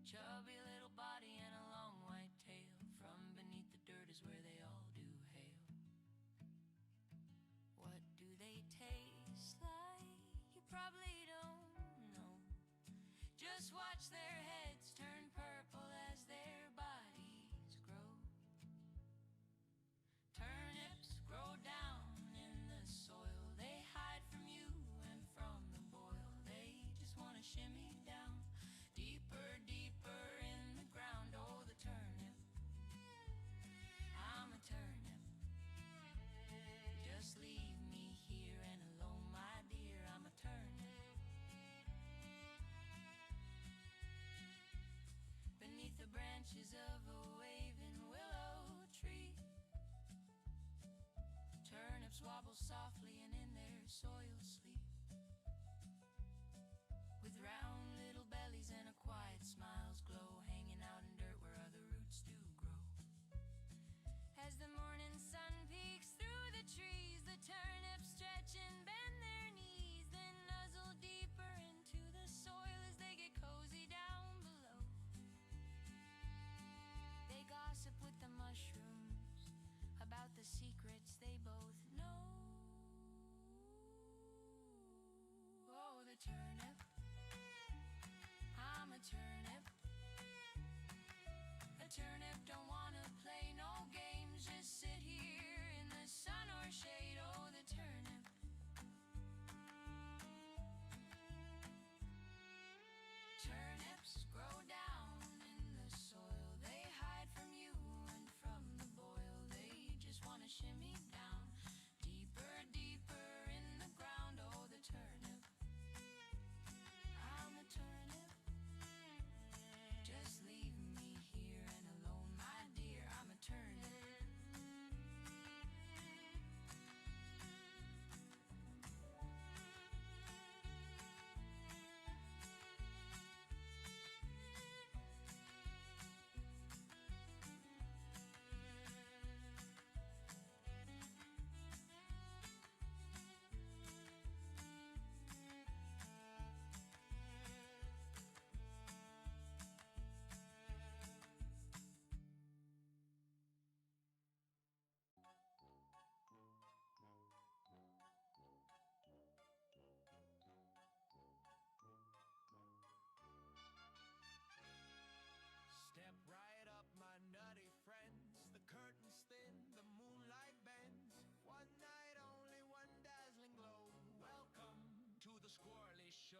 chubby little body and a long white tail. From beneath the dirt is where they all do hail. What do they taste like? You probably don't know. Just watch their heads turn purple as their bodies grow. Turnips grow down in the soil. They hide from you and from the boil. They just want to shimmy down deeper, deeper in the ground. Oh, the turnip, I'm a turnip. Just leave me here and alone, my dear, I'm a turnip. Beneath the branches of a waving willow tree, turnips wobble softly and in their soil sleep. With round little bellies and a quiet smiles glow, hanging out in dirt where other roots do grow. As the morning sun peeks through the trees, the turnips stretch and bend their knees, then nuzzle deeper into the soil as they get cozy down below. They gossip with the mushrooms about the secrets they both know. Oh, the turnip, I'm a turnip. A turnip don't wanna play no games, just sit here in the sun or shade. Oh, the turnip. Turnips grow down in the soil. They hide from you and from the boil. They just wanna shimmy down deeper, deeper in the ground. Oh, the turnip, I'm a turnip. Just leave me here and alone, my dear, I'm a turnip. Step right up, my nutty friends. The curtains thin, the moonlight bends. One night only, one dazzling glow. Welcome to the Skwurly Show.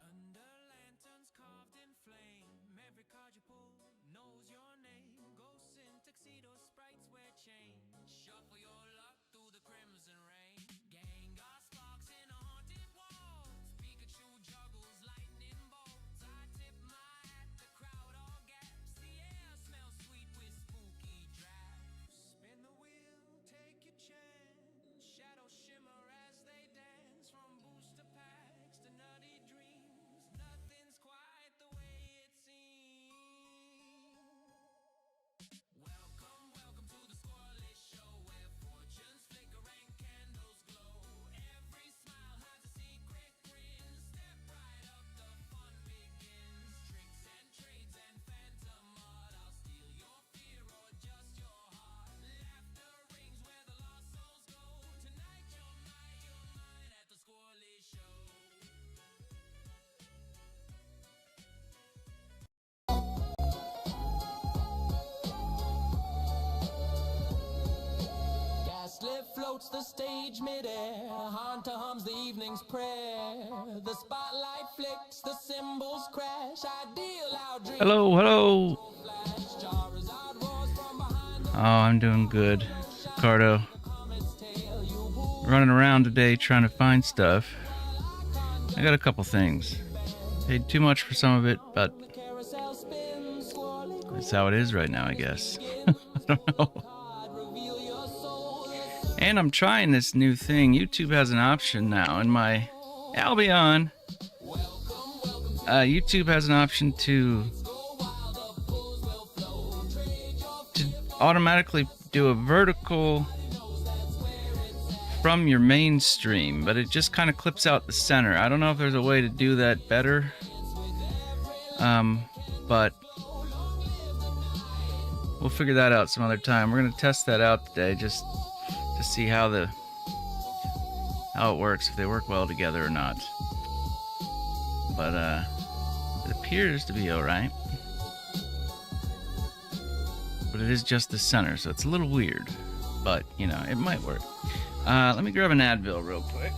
Under lanterns carved in flame, every card you pull knows your name. Ghosts in tuxedos, sprites wear chains. Shuffle your luck through the crimson rain. Gengar sparks in a haunted walls. Pikachu juggles lightning bolts. I tip my hat, the crowd all gaps. The air smells sweet with spooky drafts. Spin the wheel, take your chance. Shadows shimmer as they dance. From booster packs to nutty dreams, nothing's quite the way it seems. Welcome, welcome to the Skwurly Show, where fortunes flicker and candles glow. Every smile has a secret grin. Step right up, the fun begins. Tricks and trades and phantom mud. I'll steal your fear or just your heart. Laughter rings where the lost souls go. Tonight you're mine at the Skwurly Show. Gaslit floats the stage midair. Haunter hums the evening's prayer. The spotlight flicks, the cymbals crash. I deal out dreams. Hello, hello. Oh, I'm doing good, Ricardo. Running around today trying to find stuff. I got a couple things. Paid too much for some of it, but that's how it is right now, I guess. I don't know. And I'm trying this new thing. YouTube has an option now in my Albion. YouTube has an option to automatically do a vertical from your main stream, but it just kind of clips out the center. I don't know if there's a way to do that better, but we'll figure that out some other time. We're gonna test that out today, just to see how it works, if they work well together or not. But it appears to be all right. But it is just the center, so it's a little weird. But you know, it might work. Let me grab an Advil real quick.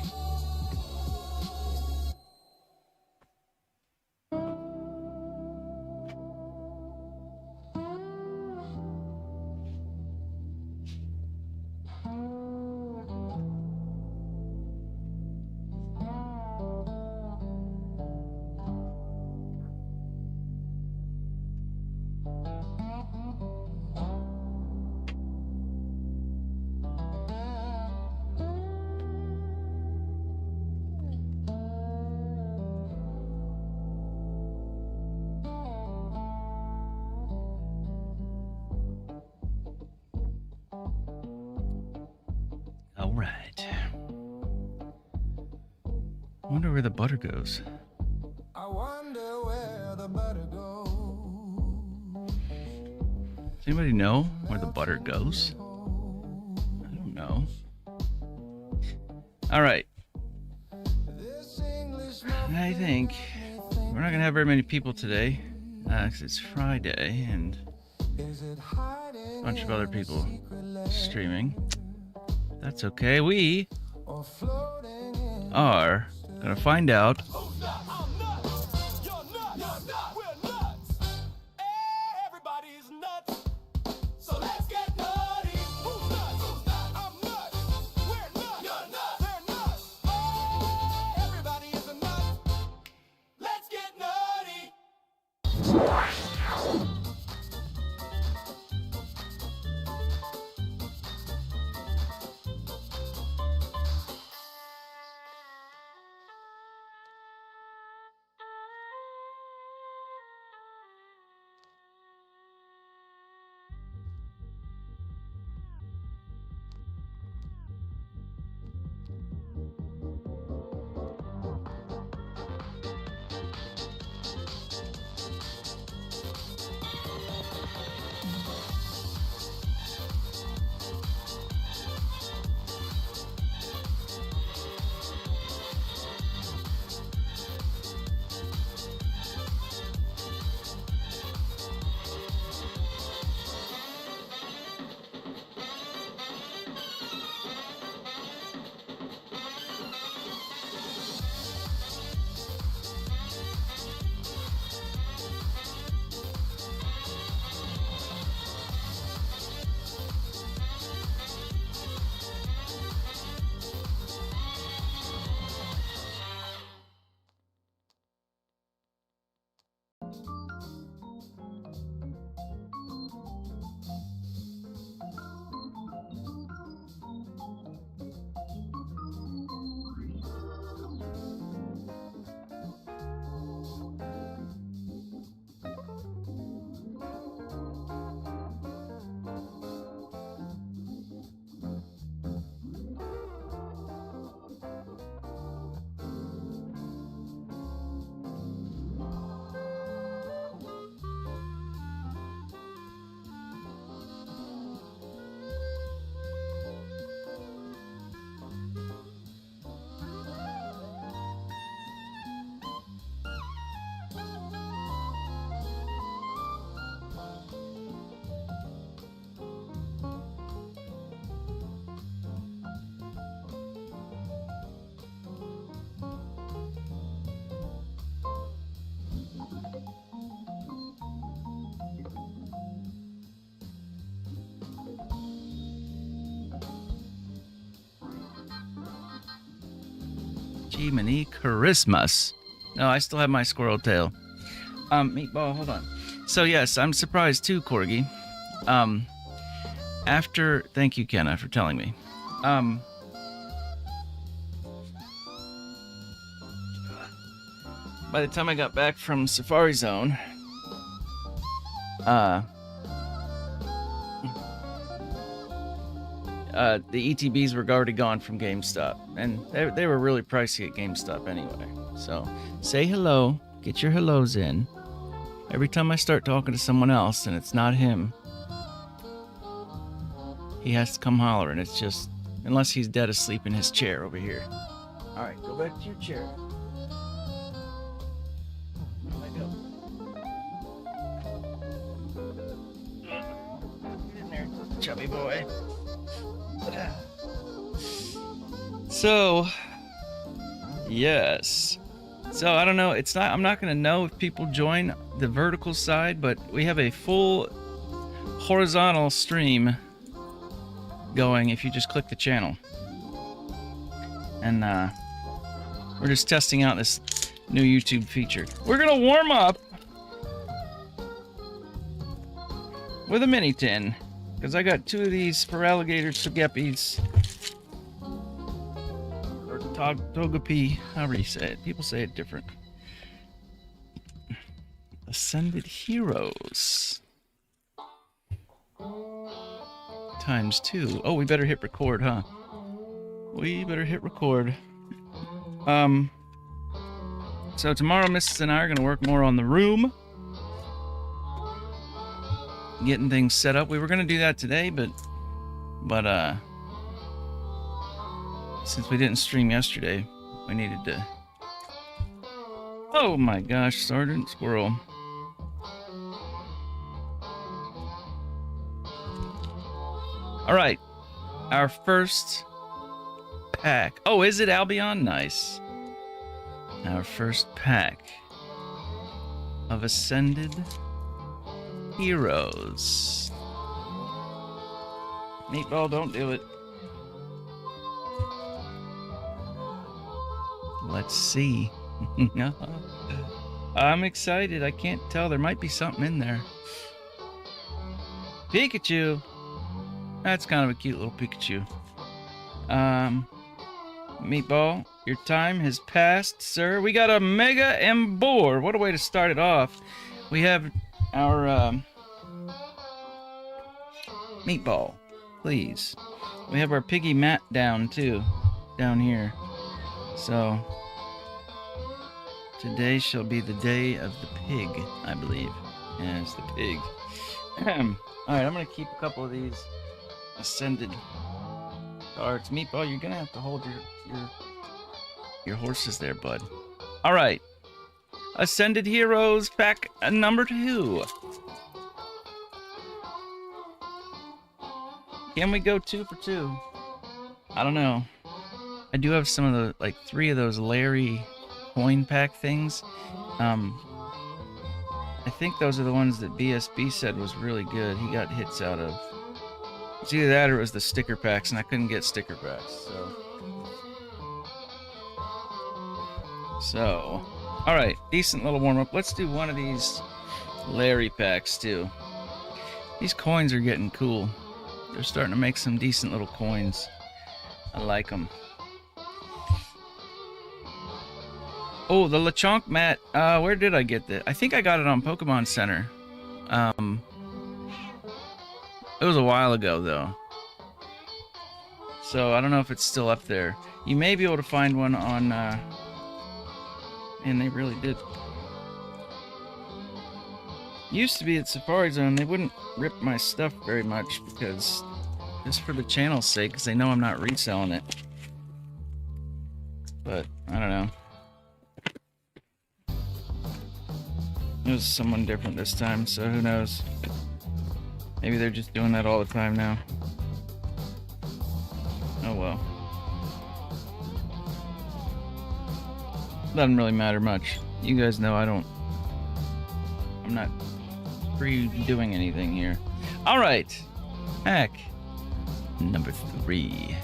All right. Wonder where the butter goes. I wonder where the butter goes. Does anybody know where the butter goes? I don't know. All right. I think we're not gonna have very many people today, because it's Friday and a bunch of other people streaming. That's okay. We are gonna find out Jiminy Christmas. No, I still have my squirrel tail. Meatball, hold on. So yes, I'm surprised too, Corgi. Thank you, Kenna, for telling me. By the time I got back from Safari Zone, the ETBs were already gone from GameStop, and they were really pricey at GameStop anyway. So say hello, get your hellos in. Every time I start talking to someone else and it's not him, he has to come holler, and it's just, unless he's dead asleep in his chair over here. All right, go back to your chair. Where'd I go? Get in there, chubby boy. So, yes. So I don't know. I'm not going to know if people join the vertical side, but we have a full horizontal stream going if you just click the channel. And we're just testing out this new YouTube feature. We're going to warm up with a mini tin, because I got 2 of these for alligator spaghettis. Or togepi, however you say it. People say it different. Ascended Heroes. ×2. Oh, we better hit record, huh? We better hit record. So tomorrow, Mrs. and I are going to work more on the room. Getting things set up. We were going to do that today, but since we didn't stream yesterday, we needed to... Oh my gosh, Sergeant Squirrel. Alright, our first pack. Oh, is it Albion? Nice. Our first pack of Ascended Heroes. Meatball, don't do it. Let's see. I'm excited. I can't tell. There might be something in there. Pikachu. That's kind of a cute little Pikachu. Meatball, your time has passed, sir. We got a Mega Embor. What a way to start it off. We have our Meatball, please. We have our Piggy Matt down too, down here. So today shall be the day of the pig, I believe. Yeah, it's the pig. Alright, I'm gonna keep a couple of these Ascended cards. Meatball, you're gonna have to hold your horses there, bud. Alright. Ascended Heroes pack number 2. Can we go 2 for 2? I don't know. I do have some of the, like 3 of those Larry coin pack things. I think those are the ones that BSB said was really good. He got hits out of. It's either that or it was the sticker packs, and I couldn't get sticker packs, so alright, decent little warm-up. Let's do one of these Larry packs, too. These coins are getting cool. They're starting to make some decent little coins. I like them. Oh, the Lechonk mat. Where did I get that? I think I got it on Pokemon Center. It was a while ago, though. So I don't know if it's still up there. You may be able to find one on... Man, they really did. Used to be at Safari Zone, they wouldn't rip my stuff very much because... Just for the channel's sake, because they know I'm not reselling it. But, I don't know. It was someone different this time, so who knows. Maybe they're just doing that all the time now. Oh well. Doesn't really matter much. You guys know I'm not doing anything here. Alright. Pack number 3.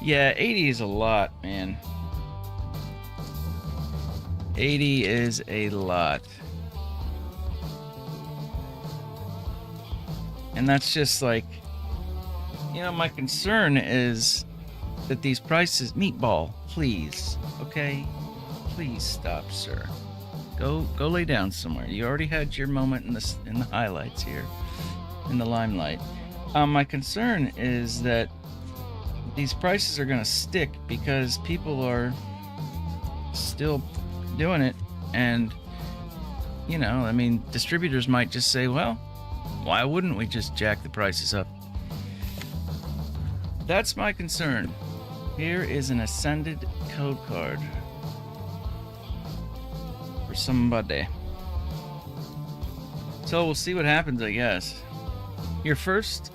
Yeah, 80 is a lot, man. 80 is a lot. And that's just like, you know, my concern is that these prices... Meatball, please, okay? Please stop, sir. Go lay down somewhere. You already had your moment in the highlights here, in the limelight. My concern is that these prices are gonna stick because people are still doing it, and you know, I mean, distributors might just say, well, why wouldn't we just jack the prices up? That's my concern. Here is an Ascended code card for somebody. So we'll see what happens, I guess. Your first...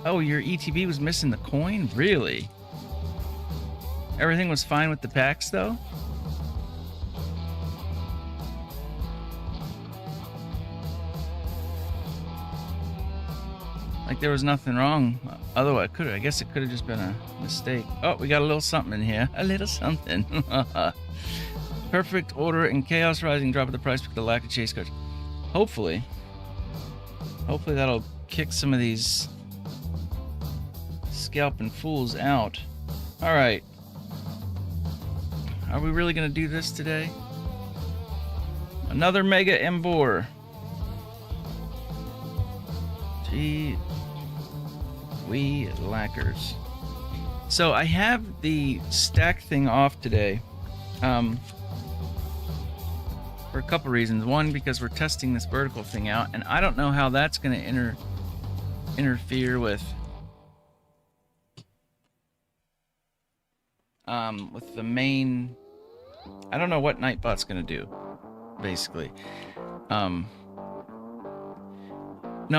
Oh, your ETB was missing the coin? Really? Everything was fine with the packs, though? Like there was nothing wrong. Otherwise, I guess it could have just been a mistake. Oh, we got a little something in here. A little something. Perfect order and Chaos Rising. Drop at the price because the lack of chase cards. Hopefully that'll kick some of these scalping fools out. All right. Are we really gonna do this today? Another Mega Embor. Gee. We lackers. So I have the stack thing off today for a couple reasons. One, because we're testing this vertical thing out, and I don't know how that's going to interfere with the main. I don't know what Nightbot's going to do, basically. No,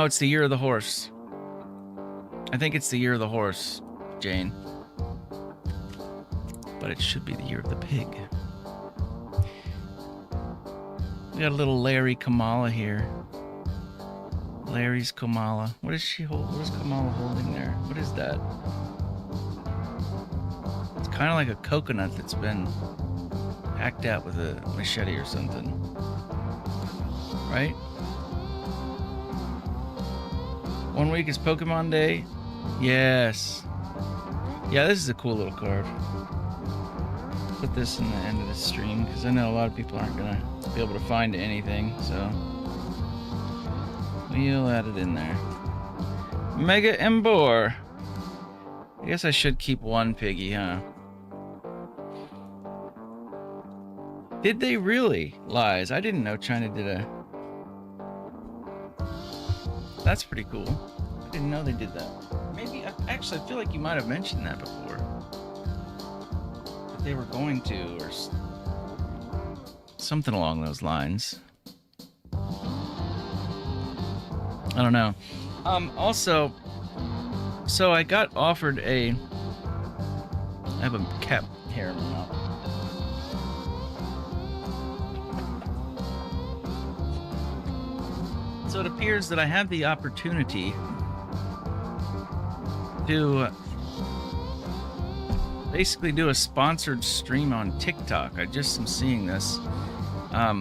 it's the year of the horse. I think it's the year of the horse, Jane. But it should be the year of the pig. We got a little Larry Kamala here. Larry's Kamala. What is she holding? What is Kamala holding there? What is that? It's kind of like a coconut that's been hacked out with a machete or something. Right? 1 week is Pokemon Day. Yes. Yeah, this is a cool little card. Put this in the end of the stream because I know a lot of people aren't gonna be able to find anything, so we'll add it in there. Mega Embor. I guess I should keep one piggy, huh? Did they really? Lies. I didn't know China did a... That's pretty cool. I didn't know they did that. Maybe, actually, I feel like you might have mentioned that before. That they were going to, or something along those lines. I don't know. Also, so I got offered I have a cat hair in my mouth. So it appears that I have the opportunity to basically do a sponsored stream on TikTok. I just am seeing this. I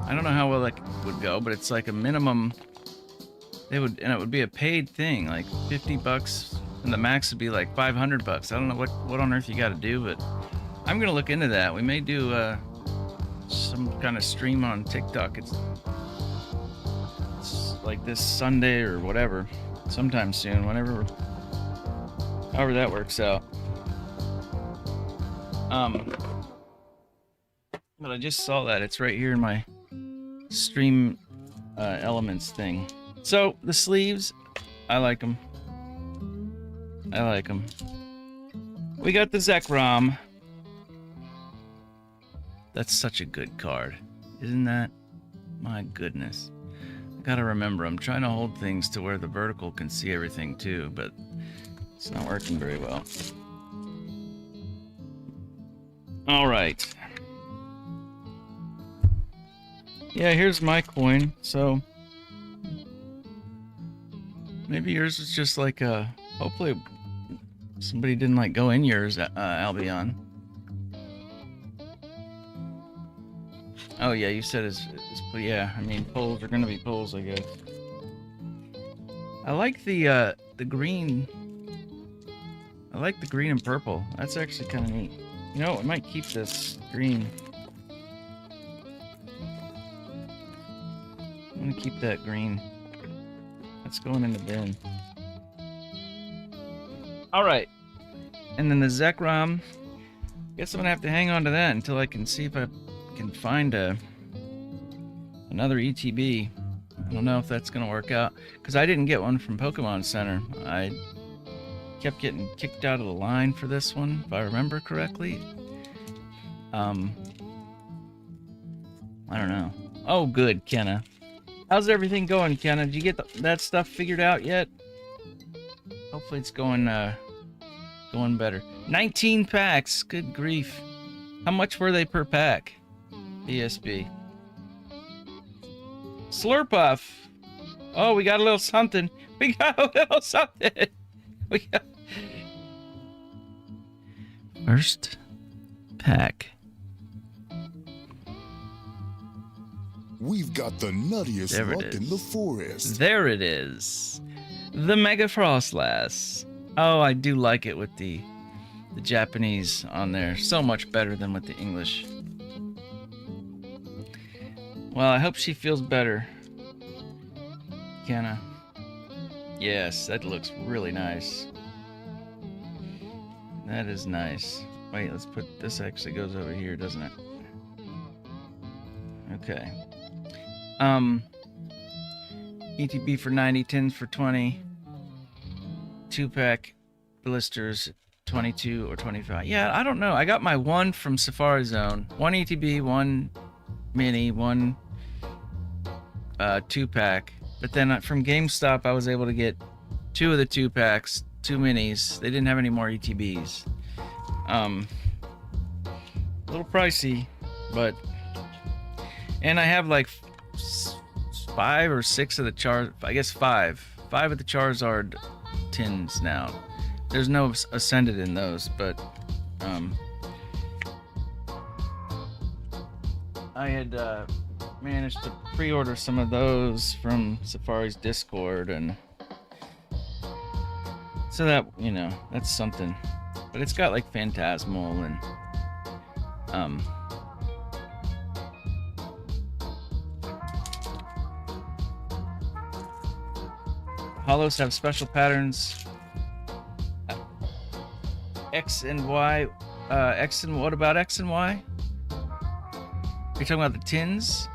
don't know how well that would go, but it's like a minimum. And it would be a paid thing, like $50, and the max would be like $500. I don't know what on earth you got to do, but I'm gonna look into that. We may do some kind of stream on TikTok. It's like this Sunday or whatever, sometime soon, however that works out. But I just saw that it's right here in my stream elements thing. So the sleeves, I like them. We got the Zekrom. That's such a good card, isn't that? My goodness. I gotta remember, I'm trying to hold things to where the vertical can see everything too, but it's not working very well. All right. Yeah, here's my coin. So maybe yours is just like hopefully somebody didn't like go in yours, Albion. Oh yeah, you said it's yeah. I mean, polls are gonna be polls, I guess. I like the green. I like the green and purple. That's actually kind of neat. You know, I might keep this green. I'm gonna keep that green. That's going in the bin. Alright. And then the Zekrom. Guess I'm gonna have to hang on to that until I can see if I can find another ETB. I don't know if that's gonna work out. Because I didn't get one from Pokemon Center. I kept getting kicked out of the line for this one, if I remember correctly. I don't know. Oh, good, Kenna. How's everything going, Kenna? Did you get that stuff figured out yet? Hopefully it's going better. 19 packs. Good grief. How much were they per pack? BSB. Slurpuff. Oh, we got a little something. We got a little something. We got... First pack. We've got the nuttiest luck in the forest. There it is. The Mega Frostlass. Oh, I do like it with the Japanese on there. So much better than with the English. Well, I hope she feels better. Kenna. Yes, that looks really nice. That is nice. Wait, let's put this actually goes over here, doesn't it? Okay. ETB for 90, 10s for 20. 2-pack blisters 22 or 25. Yeah, I don't know. I got my one from Safari Zone. 1 ETB, 1 mini, 1 2-pack. But then from GameStop, I was able to get 2 of the 2-packs, 2 minis. They didn't have any more ETBs. A little pricey, but... And I have like 5 or 6 of the I guess 5 of the Charizard tins now. There's no Ascended in those, but I had managed to pre-order some of those from Safari's Discord, and so that, you know, that's something. But it's got like Phantasmal and Holos have special patterns. X and Y. What about X and Y? Are you talking about the tins?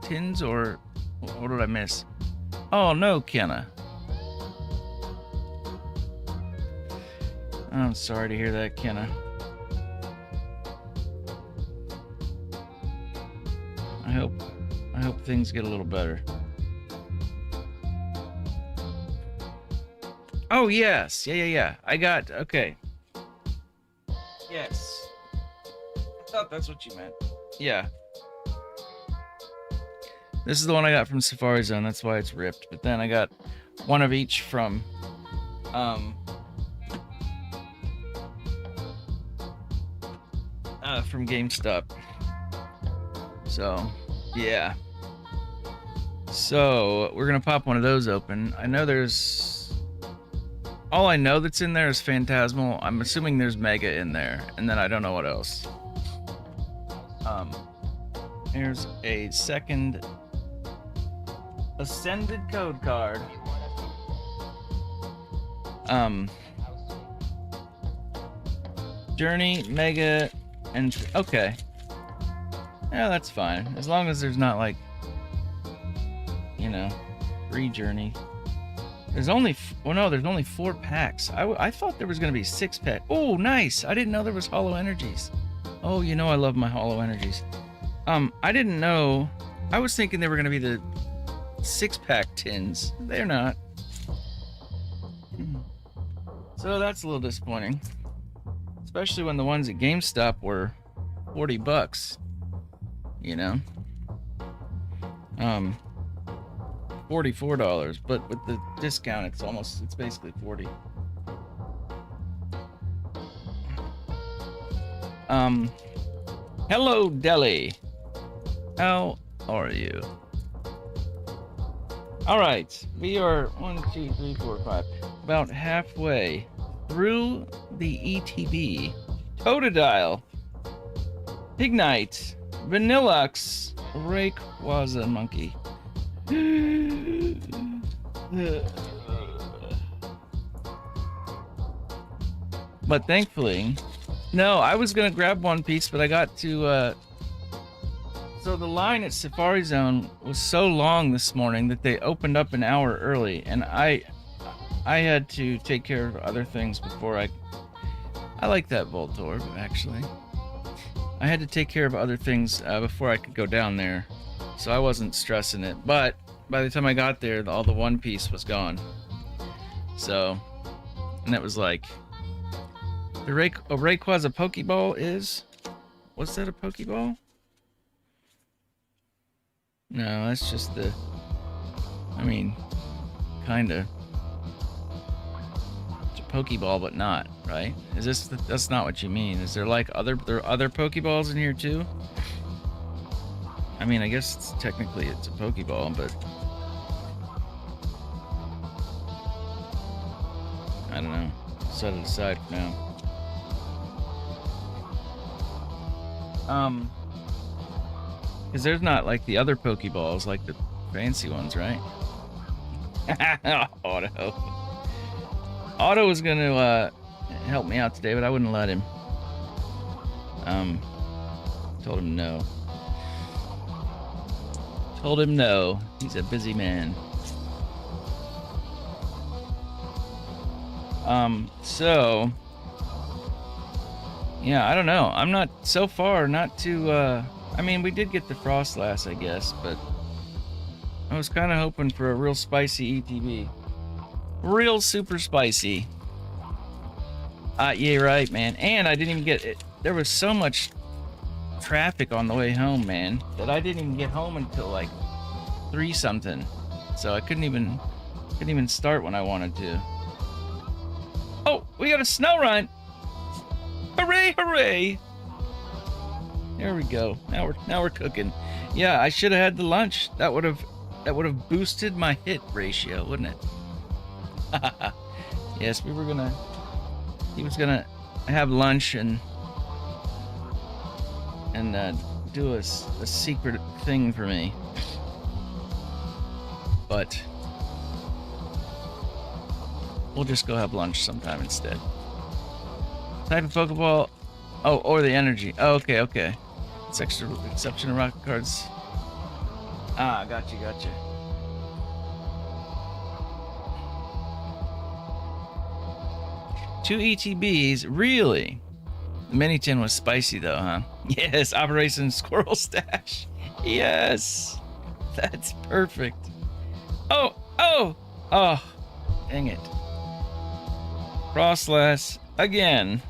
Tins, or what did I miss? Oh no, Kenna. I'm sorry to hear that, Kenna. I hope things get a little better. Oh, yes. Yeah. I got... Okay. Yes. I thought that's what you meant. Yeah. This is the one I got from Safari Zone. That's why it's ripped. But then I got one of each from... from GameStop. So, yeah. So, we're gonna pop one of those open. I know there's... All I know that's in there is Phantasmal. I'm assuming there's Mega in there, and then I don't know what else. Here's a second Ascended code card. Journey, Mega, and... Okay. Yeah, that's fine. As long as there's not, like, you know, Journey. There's only... Well, no, there's only 4 packs. I thought there was going to be 6 packs. Oh, nice! I didn't know there was Holo Energies. Oh, you know I love my Holo Energies. I didn't know... I was thinking they were going to be the 6-pack tins. They're not. So that's a little disappointing. Especially when the ones at GameStop were $40. You know? $44, but with the discount it's basically 40. Hello Delhi. How are you? Alright, we are 1, 2, 3, 4, 5. About halfway through the ETB. Totodile, Ignite, Vanillux, Rayquaza Monkey. But thankfully, no, I was gonna grab One Piece, but I got to, so the line at Safari Zone was so long this morning that they opened up an hour early, and I had to take care of other things before I like that Voltorb, actually. I had to take care of other things before I could go down there, so I wasn't stressing it. But by the time I got there, all the One Piece was gone. So, and that was like, the Rayquaza Pokeball is? Was that a Pokeball? No, that's just the, I mean, kinda. It's a Pokeball, but not, right? Is this, that's not what you mean. Is there like there are other Pokeballs in here too? I mean, I guess technically it's a Pokeball, but I don't know. Set it aside for now. Because there's not like the other Pokeballs, like the fancy ones, right? Otto. Otto was gonna help me out today, but I wouldn't let him. Told him no. Told him no. He's a busy man. So yeah, I don't know. I'm not so far not too I mean, we did get the Frostlass, I guess, but I was kind of hoping for a real spicy ETB. Real super spicy. Yeah, right, man. And I didn't even get it. There was so much traffic on the way home, man, that I didn't even get home until like 3 something. So I couldn't even start when I wanted to. Oh, we got a snow run. Hooray, hooray. There we go. Now we're cooking. Yeah, I should have had the lunch. That would have boosted my hit ratio, wouldn't it? Yes, he was gonna have lunch and do a secret thing for me. But we'll just go have lunch sometime instead. Type of Pokeball. Oh, or the energy. Oh, okay. It's exception of rocket cards. Ah, gotcha. 2 ETBs, really? The mini tin was spicy though, huh? Yes, Operation Squirrel Stash. Yes, that's perfect. Oh, dang it. Frostlass again.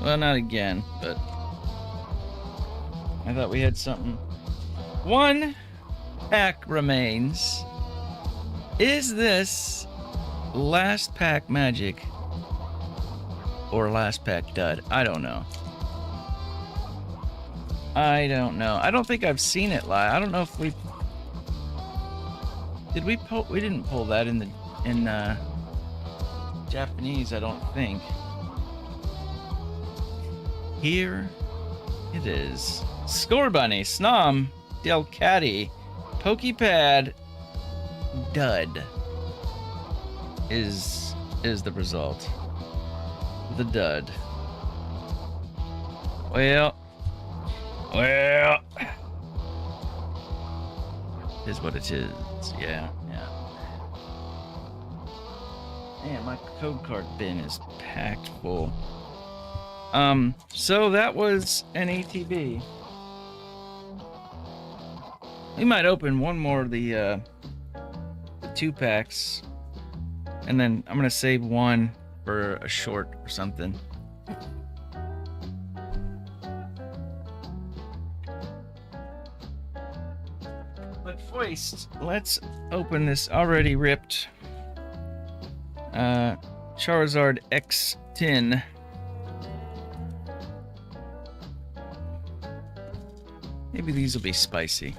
Well, not again, but I thought we had something. 1 pack remains. Is this last pack magic or last pack dud? I don't know. I don't think I've seen it live. I don't know if we didn't pull that in Japanese, I don't think. Here it is. Scorbunny, Snom, Delcatty, Pokepad, dud is the result. The dud. Well, is what it is. Yeah. Man, my code card bin is packed full. So that was an ATB. We might open one more of the 2 packs, and then I'm gonna save one for a short or something. But first, let's open this already ripped Charizard X10. Maybe these will be spicy.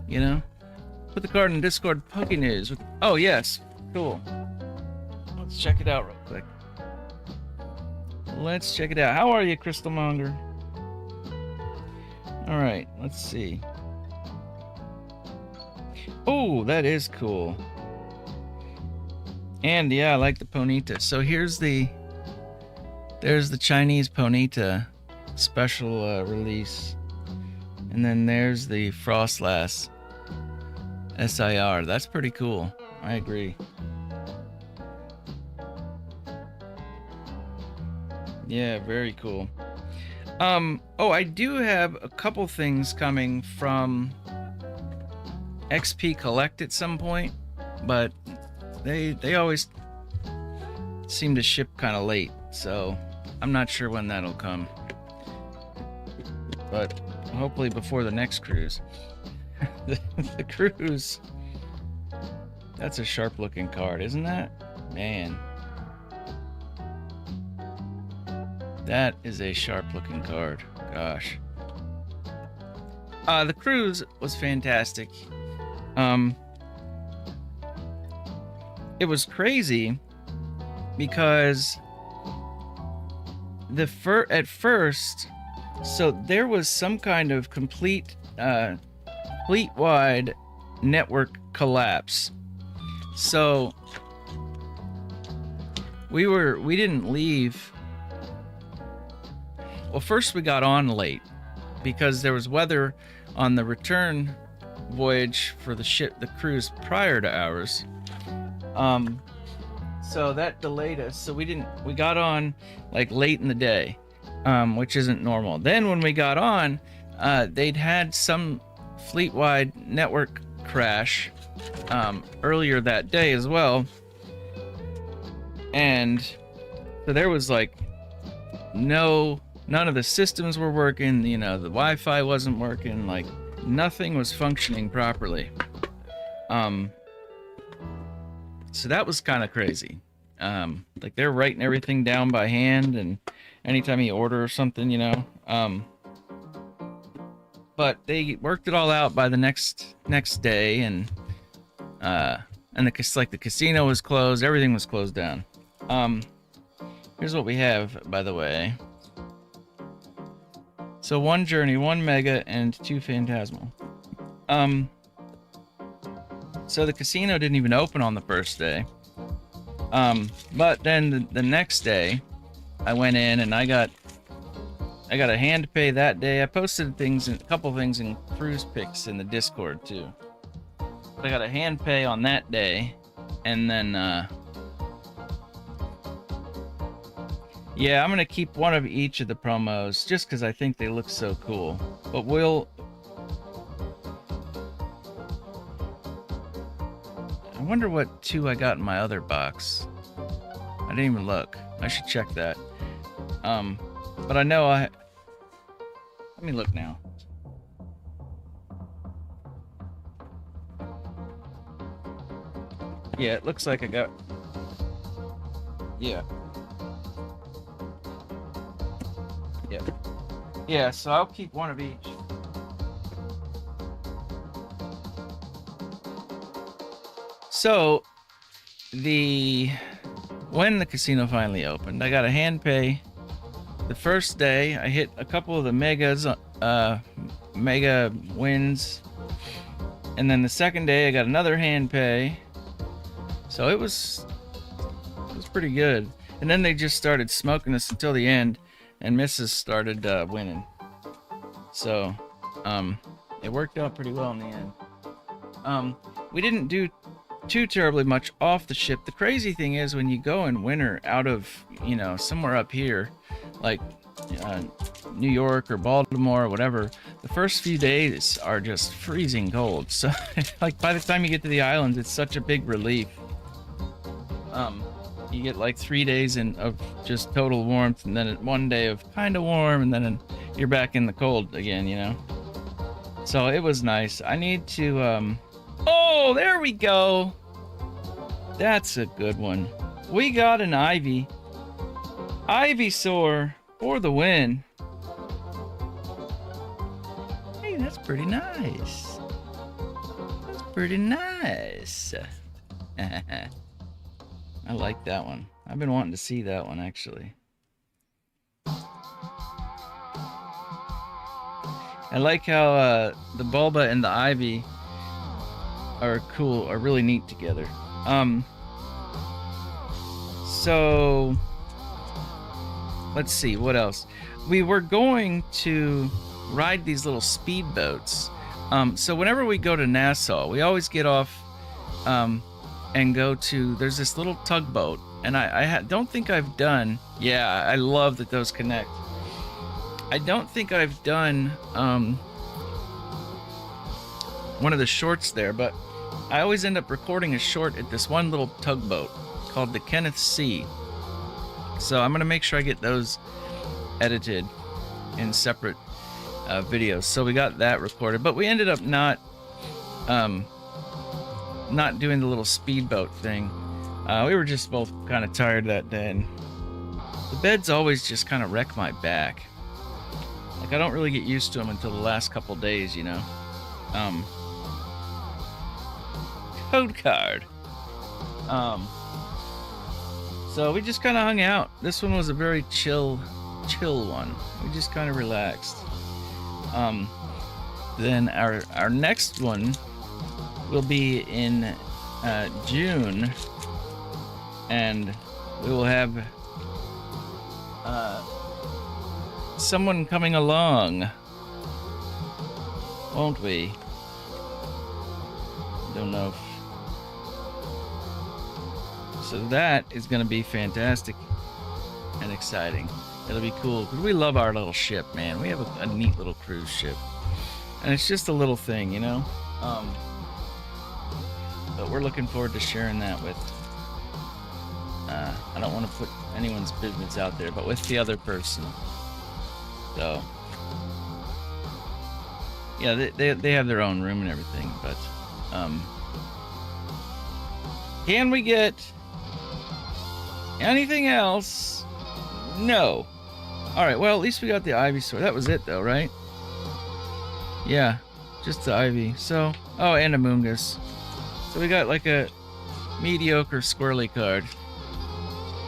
You know? Put the card in Discord Poke News. Oh, yes. Cool. Let's check it out real quick. Let's check it out. How are you, Crystal Monger? Alright, let's see. Oh, that is cool. And yeah, I like the Ponyta. So here's the There's the Chinese Ponita special release. And then there's the Frostlass SIR. That's pretty cool. I agree. Yeah, very cool. Oh, I do have a couple things coming from XP Collect at some point, but they always seem to ship kind of late, so I'm not sure when that'll come. But hopefully before the next cruise. the cruise. That's a sharp looking card, isn't that? Man. That is a sharp looking card. Gosh. The cruise was fantastic. It was crazy because at first, so there was some kind of complete fleet-wide network collapse. So we didn't leave. Well, first we got on late because there was weather on the return voyage for the cruise prior to ours. So that delayed us. So we got on like late in the day, which isn't normal. Then when we got on, they'd had some fleet-wide network crash earlier that day as well. And so there was like none of the systems were working, the Wi-Fi wasn't working, like nothing was functioning properly. So that was kind of crazy. Like they're writing everything down by hand, and anytime you order something, but they worked it all out by the next day, and the casino was closed, everything was closed down. Here's what we have, by the way. So 1 Journey, 1 Mega, and 2 Phantasmal. So the casino didn't even open on the first day. But then the next day, I went in and I got a hand pay that day. I posted a couple things in cruise pics in the Discord too. But I got a hand pay on that day, and then yeah, I'm gonna keep one of each of the promos just because I think they look so cool. But I wonder what 2 I got in my other box. I didn't even look. I should check that. But I know let me look now. Yeah, it looks like I got. Yeah. Yeah. Yeah, so I'll keep one of each. So, when the casino finally opened, I got a hand pay. The first day, I hit a couple of the mega wins, and then the second day, I got another hand pay. So it was pretty good. And then they just started smoking us until the end, and Mrs. started winning. So, it worked out pretty well in the end. We didn't do too terribly much off the ship. The crazy thing is when you go in winter out of, somewhere up here, like New York or Baltimore or whatever, the first few days are just freezing cold. So, like, by the time you get to the islands, it's such a big relief. You get like 3 days of just total warmth, and then 1 day of kind of warm, and then you're back in the cold again, So it was nice. I need to, oh, there we go. That's a good one. We got an Ivysaur for the win. Hey, that's pretty nice. That's pretty nice. I like that one. I've been wanting to see that one, actually. I like how the Bulba and the Ivy are cool, are really neat together. So let's see, what else? We were going to ride these little speedboats. So whenever we go to Nassau, we always get off and go to, there's this little tugboat, and I don't think I've done, yeah, I love that those connect. I don't think I've done one of the shorts there, but I always end up recording a short at this one little tugboat called the Kenneth C. So I'm gonna make sure I get those edited in separate videos. So we got that recorded, but we ended up not doing the little speedboat thing. We were just both kind of tired that day, and the beds always just kind of wreck my back. Like, I don't really get used to them until the last couple days, you know. Code card. So we just kind of hung out. This one was a very chill one. We just kind of relaxed. Then our next one will be in June, and we will have someone coming along, won't we? Don't know. So that is going to be fantastic and exciting. It'll be cool because we love our little ship, man. We have a neat little cruise ship, and it's just a little thing, you know. But we're looking forward to sharing that with. I don't want to put anyone's business out there, but with the other person. So yeah, they have their own room and everything, but can we get anything else? No. All right, well, at least we got the ivy sword. That was it though, right? Yeah, just the ivy. So, oh, and a Moongus. So we got like a mediocre squirly card.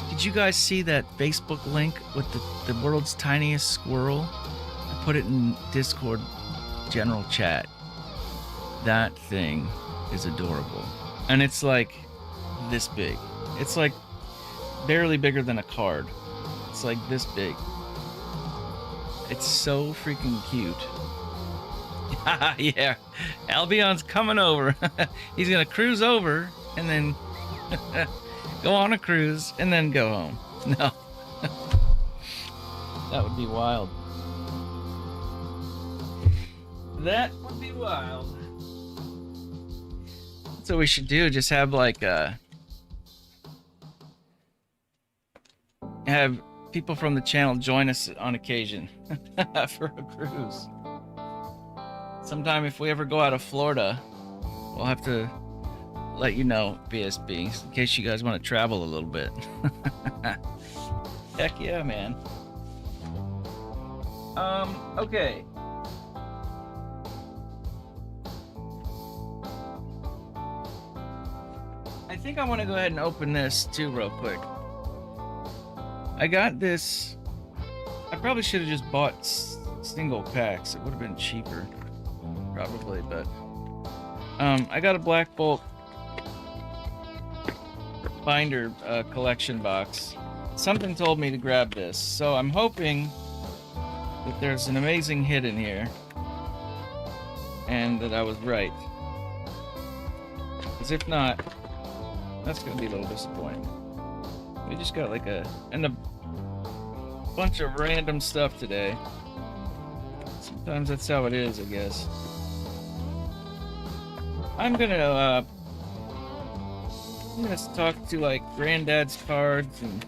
Did you guys see that Facebook link with the world's tiniest squirrel? I put it in Discord general chat. That thing is adorable. And it's like this big. It's like barely bigger than a card. It's like this big. It's so freaking cute. Yeah, Albion's coming over. He's gonna cruise over and then go on a cruise and then go home. No. That would be wild. That would be wild. So we should do, just have like have people from the channel join us on occasion for a cruise. Sometime if we ever go out of Florida, we'll have to let you know, BSB, in case you guys want to travel a little bit. Heck yeah, man. Okay. I think I want to go ahead and open this too real quick. I got this. I probably should have just bought single packs. It would have been cheaper, probably, but I got a Black Bolt binder collection box. Something told me to grab this, so I'm hoping that there's an amazing hit in here and that I was right, because if not, that's gonna be a little disappointing. We just got like a bunch of random stuff today. Sometimes that's how it is, I guess. I'm gonna talk to like Granddad's cards and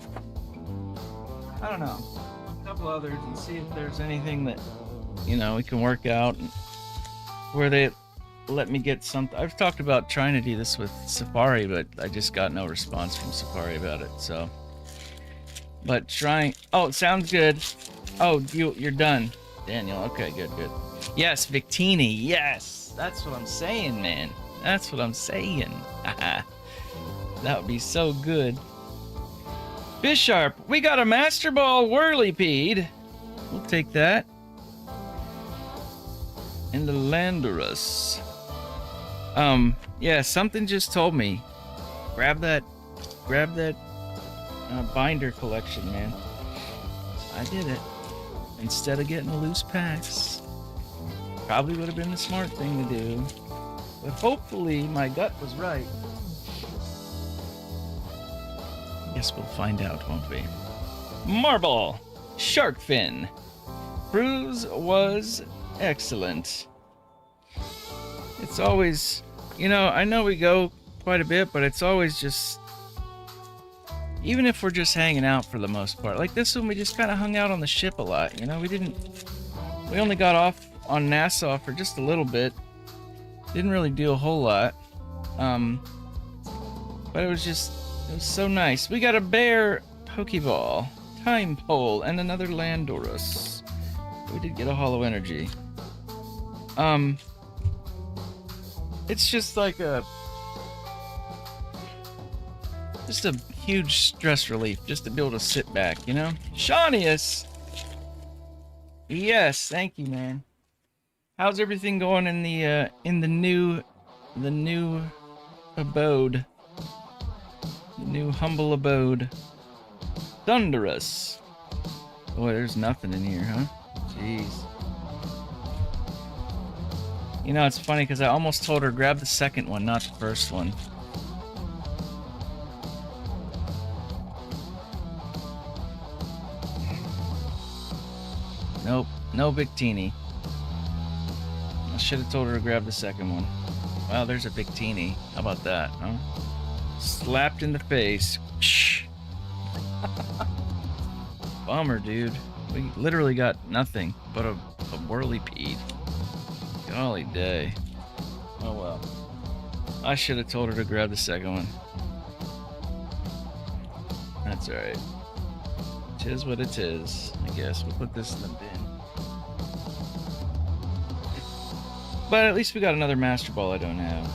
I don't know, a couple others, and see if there's anything that, you know, we can work out and where they let me get something. I've talked about trying to do this with Safari, but I just got no response from Safari about it. So, but trying. Oh, it sounds good. Oh, you're done, Daniel. Okay, good. Yes, Victini. Yes, that's what I'm saying, man. That's what I'm saying. That would be so good. Bisharp, we got a Master Ball Whirlipede. We'll take that. And the Landorus. Yeah, something just told me. Grab that binder collection, man. I did it. Instead of getting loose packs. Probably would have been the smart thing to do. But hopefully my gut was right. Guess we'll find out, won't we? Marble! Shark fin! Cruise was excellent. It's always, you know, I know we go quite a bit, but it's always just, even if we're just hanging out for the most part. Like this one, we just kind of hung out on the ship a lot, you know? We only got off on Nassau for just a little bit. Didn't really do a whole lot. But it was so nice. We got a bear Pokeball, time pole, and another Landorus. We did get a Hollow Energy. It's just like just a huge stress relief just to be able to sit back, you know? Shaunius! Yes, thank you, man. How's everything going in the new abode? The new humble abode. Thunderous. Boy, there's nothing in here, huh? Jeez. You know, it's funny because I almost told her grab the second one, not the first one. Nope, no big teeny. I should have told her to grab the second one. Wow, there's a big teeny. How about that, huh? Slapped in the face. Bummer, dude. We literally got nothing but a whirlipede. Golly day. Oh well. I should have told her to grab the second one. That's alright. Tis what it is, I guess. We'll put this in the bin. But at least we got another Master Ball I don't have.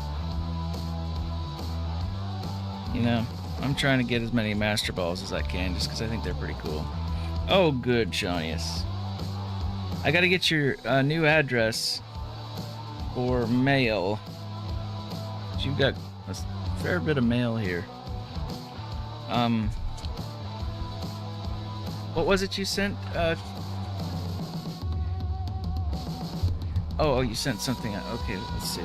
You know, I'm trying to get as many Master Balls as I can just because I think they're pretty cool. Oh, good, Shaunius. I gotta get your new address for mail. You've got a fair bit of mail here. What was it you sent? Oh, you sent something. Okay, let's see.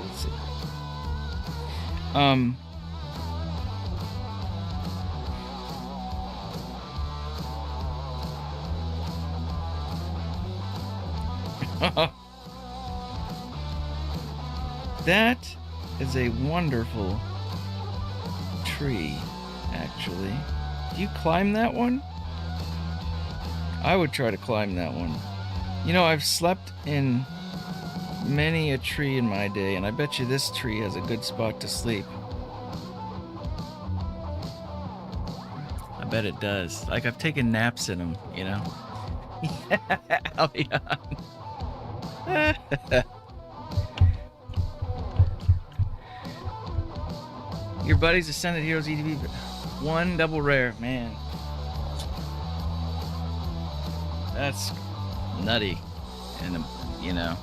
That is a wonderful tree, actually. Do you climb that one? I would try to climb that one. You know, I've slept in many a tree in my day, and I bet you this tree has a good spot to sleep. I bet it does. Like, I've taken naps in them, you know? Albion. Your buddies Ascended Heroes EDB. One double rare, man. That's nutty. And, you know,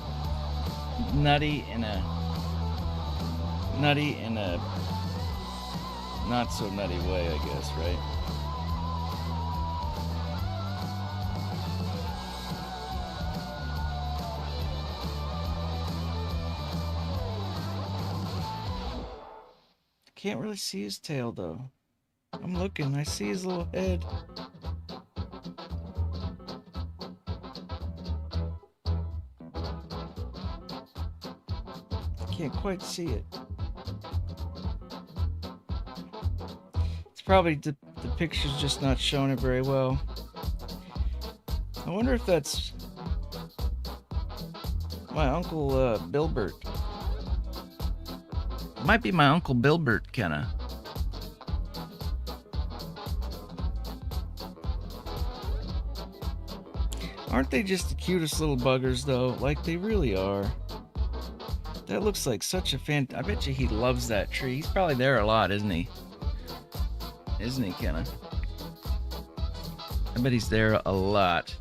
nutty in a not so nutty way, I guess, right? Can't really see his tail though. I'm looking, I see his little head. Can't quite see it. It's probably the picture's just not showing it very well. I wonder if that's my Uncle Bilbert. It might be my Uncle Bilbert, kinda. Aren't they just the cutest little buggers though? Like they really are. That looks like such a I bet you he loves that tree. He's probably there a lot, isn't he? Isn't he, Kenna? I bet he's there a lot.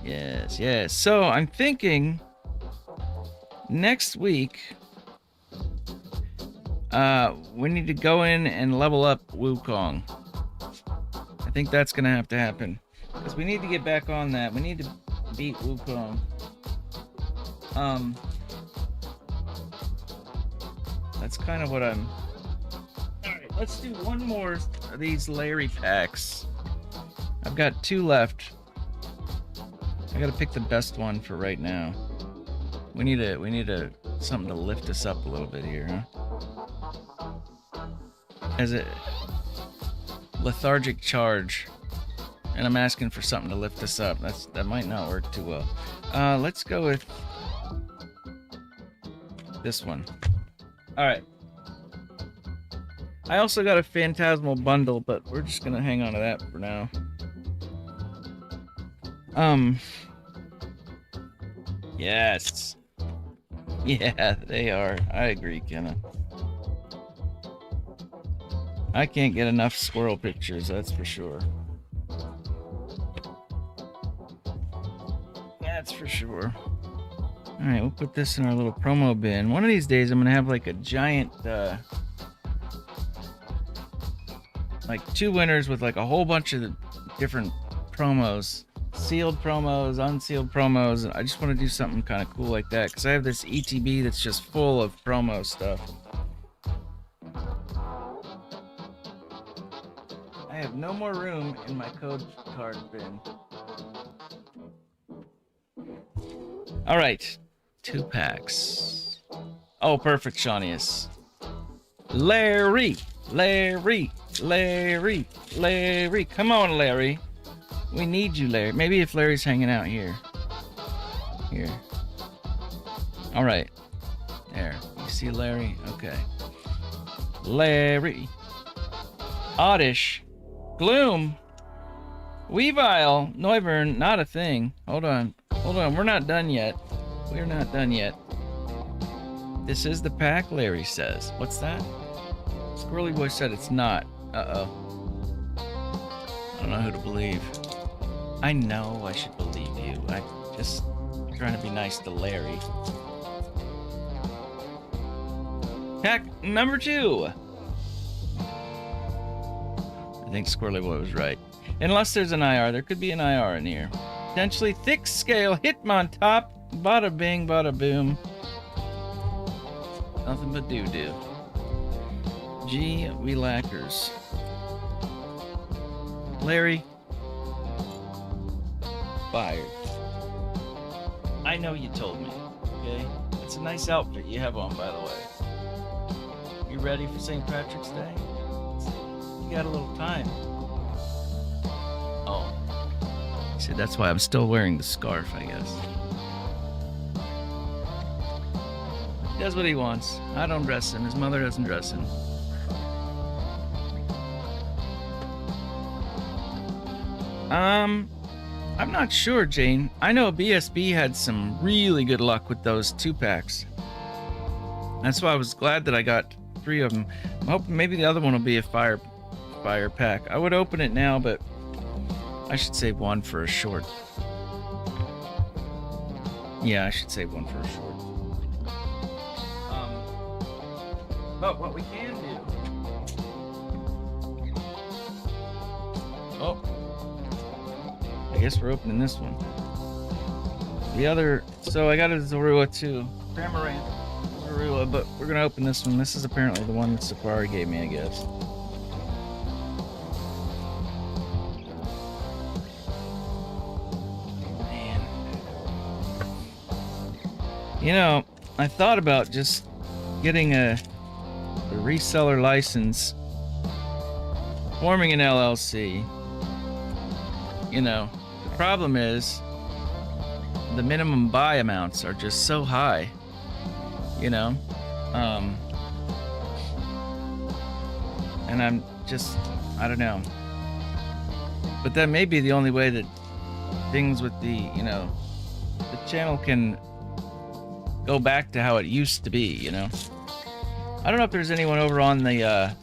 Yes, yes. So I'm thinking next week we need to go in and level up Wukong. think that's gonna have to happen. Because we need to get back on that. We need to beat Wukong. That's kind of what I'm... Alright, let's do one more of these Larry packs. I've got 2 left. I gotta pick the best one for right now. We need something to lift us up a little bit here, huh? As a lethargic charge. And I'm asking for something to lift us up. That might not work too well. Let's go with this one. Alright. I also got a Phantasmal bundle, but we're just gonna hang on to that for now. Yes. Yeah, they are. I agree, Kenna. I can't get enough squirrel pictures, that's for sure. That's for sure. Alright, we'll put this in our little promo bin. One of these days I'm gonna have like a giant, like 2 winners with like a whole bunch of different promos. Sealed promos, unsealed promos. I just want to do something kind of cool like that because I have this ETB that's just full of promo stuff. I have no more room in my code card bin. Alright, 2 packs. Oh, perfect, Shaunius. Larry! Larry! Larry! Larry! Come on, Larry! We need you, Larry. Maybe if Larry's hanging out here. Here. Alright. There. You see Larry? Okay. Larry. Oddish. Gloom. Weavile. Noivern. Not a thing. Hold on. Hold on. We're not done yet. We're not done yet. This is the pack, Larry says. What's that? Squirrely Boy said it's not. Uh-oh. I don't know who to believe. I know I should believe you. I'm just trying to be nice to Larry. Pack number 2. I think Squirrely Boy was right. Unless there's an IR. There could be an IR in here. Potentially thick scale. Hitmontop. Bada bing, bada boom. Nothing but doo-doo. Gee, we lackers. Larry. Fired. I know you told me, okay? It's a nice outfit you have on, by the way. You ready for St. Patrick's Day? You got a little time. Oh. See, that's why I'm still wearing the scarf, I guess. He does what he wants. I don't dress him. His mother doesn't dress him. I'm not sure, Jane. I know BSB had some really good luck with those 2 packs. That's why I was glad that I got 3 of them. I'm hoping maybe the other one will be a fire pack. I would open it now, but I should save one for a short. Yeah, I should save one for a short. But what we can do... Oh. I guess we're opening this one. The other... So I got a Zorua too. Cramorant Zorua, but we're going to open this one. This is apparently the one that Safari gave me, I guess. Man. You know, I thought about just getting a reseller license, forming an LLC. You know, the problem is the minimum buy amounts are just so high, you know, and I'm just, I don't know, but that may be the only way that things with the, you know, the channel can go back to how it used to be, you know. I don't know if there's anyone over on the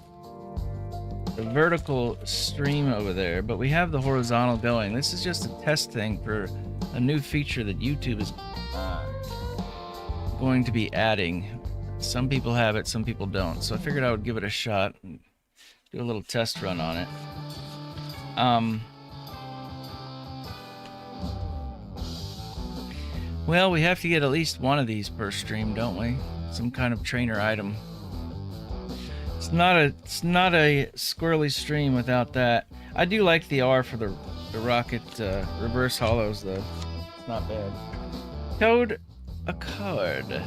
vertical stream over there, but we have the horizontal going. This is just a test thing for a new feature that YouTube is going to be adding. Some people have it, some people don't. So I figured I would give it a shot and do a little test run on it. Well, we have to get at least one of these per stream, don't we? Some kind of trainer item. It's not a squirrely stream without that. I do like the R for the rocket reverse hollows though. It's not bad. Code a card.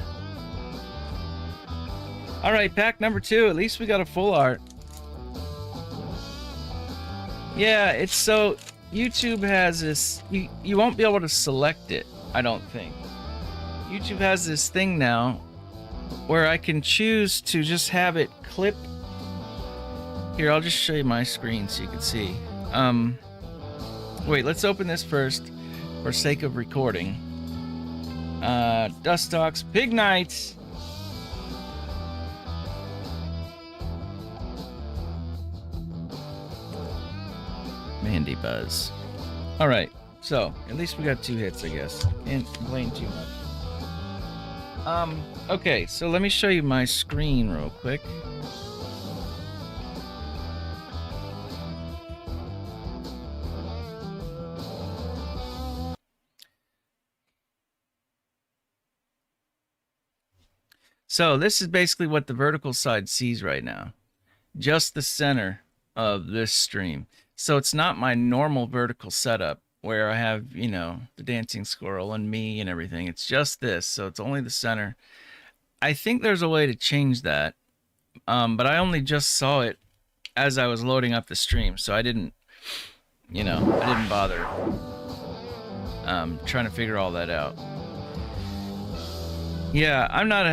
All right, pack number 2. At least we got a full art. Yeah, it's so YouTube has this. You won't be able to select it, I don't think. YouTube has this thing now where I can choose to just have it clip. Here, I'll just show you my screen so you can see. Wait, let's open this first for sake of recording. Dust Talks, Pig Nights. Mandy Buzz. Alright, so at least we got 2 hits, I guess. Can't complain too much. Okay, so let me show you my screen real quick. So this is basically what the vertical side sees right now. Just the center of this stream. So it's not my normal vertical setup where I have, you know, the dancing squirrel and me and everything. It's just this, so it's only the center. I think there's a way to change that, but I only just saw it as I was loading up the stream, so I didn't, you know, I didn't bother trying to figure all that out. Yeah, I'm not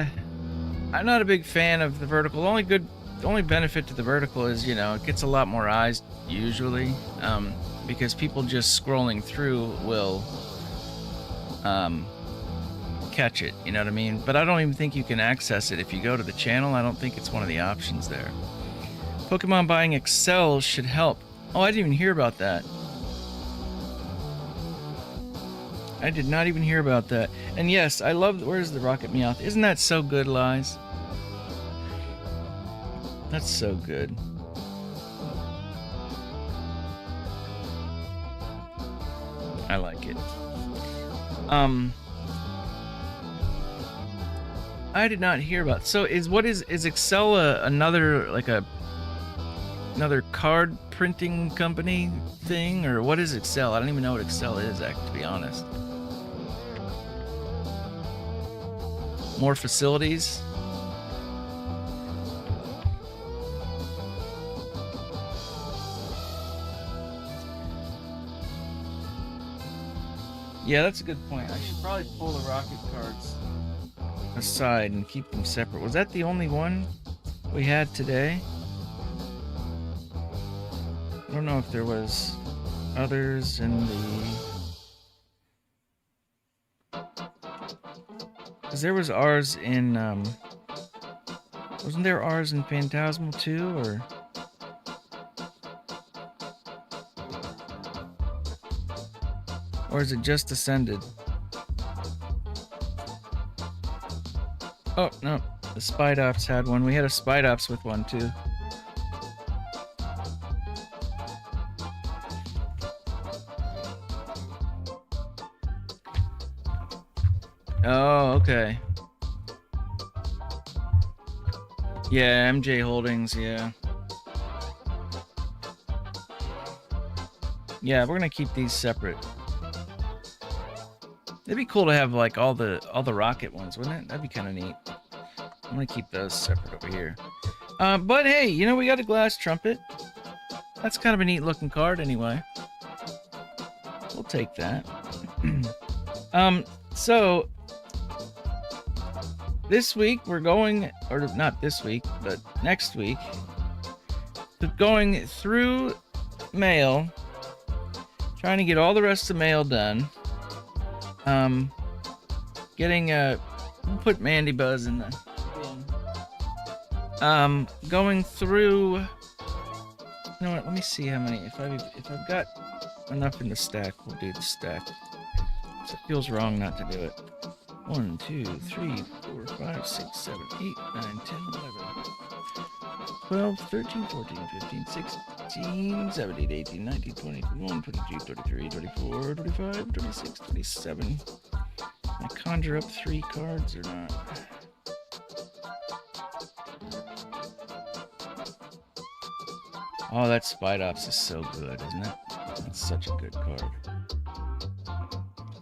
a big fan of the vertical. The only benefit to the vertical is, you know, it gets a lot more eyes usually, because people just scrolling through will catch it, you know what I mean? But I don't even think you can access it if you go to the channel. I don't think it's one of the options there. Pokemon buying Excel should help. Oh, I didn't even hear about that. I did not even hear about that. And yes, I love, where's the Rocket Meowth? Isn't that so good, Lies? That's so good. I like it. I did not hear about. So is Excel another card printing company thing, or what is Excel? I don't even know what Excel is, to be honest. More facilities. Yeah, that's a good point. I should probably pull the rocket cards aside and keep them separate. Was that the only one we had today? I don't know if there was others in the... Because there was ours in... Wasn't there ours in Phantasmal too, or... Or is it just Ascended? Oh, no. The Spide Ops had one. We had a Spide Ops with one, too. Oh, okay. Yeah, MJ Holdings, yeah. Yeah, we're gonna keep these separate. It'd be cool to have like all the rocket ones, wouldn't it? That'd be kind of neat. I'm gonna keep those separate over here. But hey, you know, we got a glass trumpet. That's kind of a neat looking card anyway. We'll take that. So this week we're going, or not this week, but next week, going through mail, trying to get all the rest of the mail done. Getting we'll put Mandy Buzz in the bin. Going through. You know what? Let me see how many. If I've got enough in the stack, we'll do the stack. So it feels wrong not to do it. 1, 2, 3, 4, 5, 6, 7, 8, 9, 10, 11. 12, 13, 14, 15, 16, 17, 18, 19, 20, 21, 22, 23, 24, 25, 26, 27. Can I conjure up 3 cards or not? Oh, that Spite Ops is so good, isn't it? It's such a good card.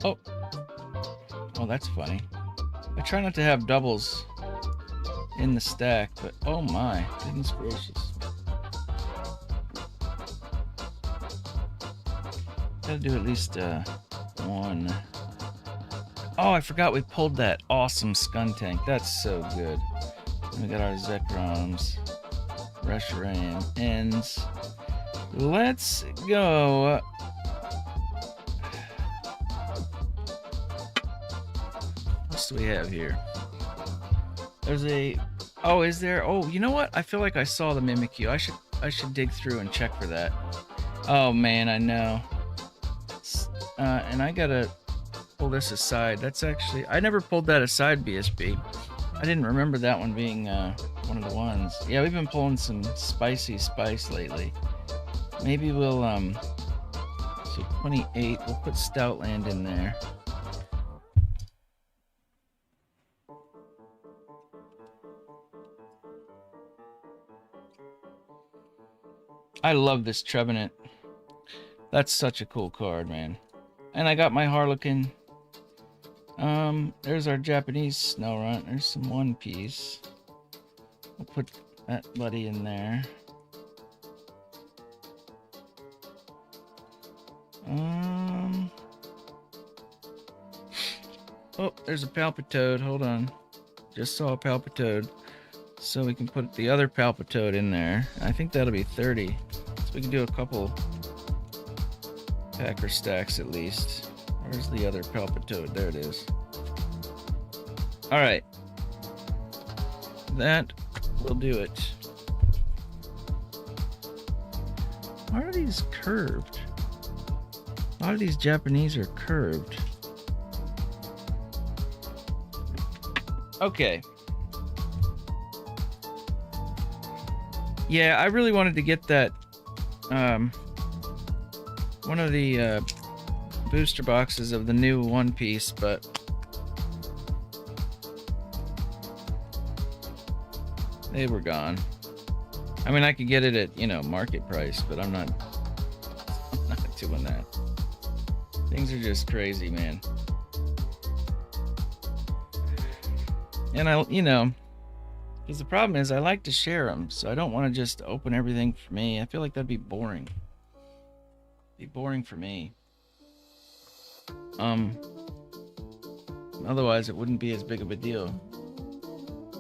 Oh. Oh, that's funny. I try not to have doubles in the stack, but oh my, goodness gracious. Gotta do at least one. Oh, I forgot we pulled that awesome Skun Tank. That's so good. And we got our Zekrons, Reshiram, Ends. Let's go. What else do we have here? There's a... Oh, is there? Oh, you know what? I feel like I saw the Mimikyu. I should dig through and check for that. Oh man, I know. And I gotta pull this aside. That's actually... I never pulled that aside, BSB. I didn't remember that one being one of the ones. Yeah, we've been pulling some spicy spice lately. Maybe we'll, so 28, we'll put Stoutland in there. I love this Trevenant. That's such a cool card, man. And I got my Harlequin. There's our Japanese Snorunt. There's some One Piece. We'll put that buddy in there. Oh, there's a Palpitoad. Hold on. Just saw a Palpitoad. So we can put the other Palpitoad in there. I think that'll be 30. So we can do a couple packer stacks at least. Where's the other Palpitoad? There it is. Alright. That will do it. Why are these curved? A lot of these Japanese are curved. Okay. Yeah, I really wanted to get that one of the booster boxes of the new One Piece, but they were gone. I mean, I could get it at, you know, market price, but I'm not doing that. Things are just crazy, man. And I, you know, because the problem is I like to share them, so I don't want to just open everything for me. I feel like that'd be boring. Be boring for me. Otherwise it wouldn't be as big of a deal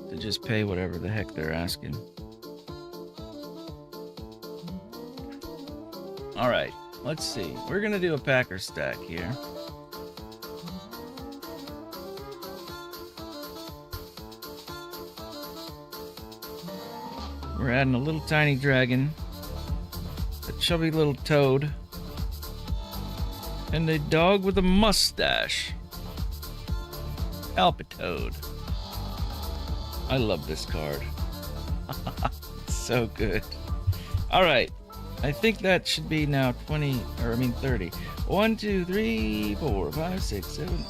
to just pay whatever the heck they're asking. All right, let's see. We're gonna do a packer stack here. We're adding a little tiny dragon, a chubby little toad, and a dog with a mustache. Palpitoad. I love this card. So good. Alright. I think that should be now 30. 1, 2, 3, 4, 5, 6, 7,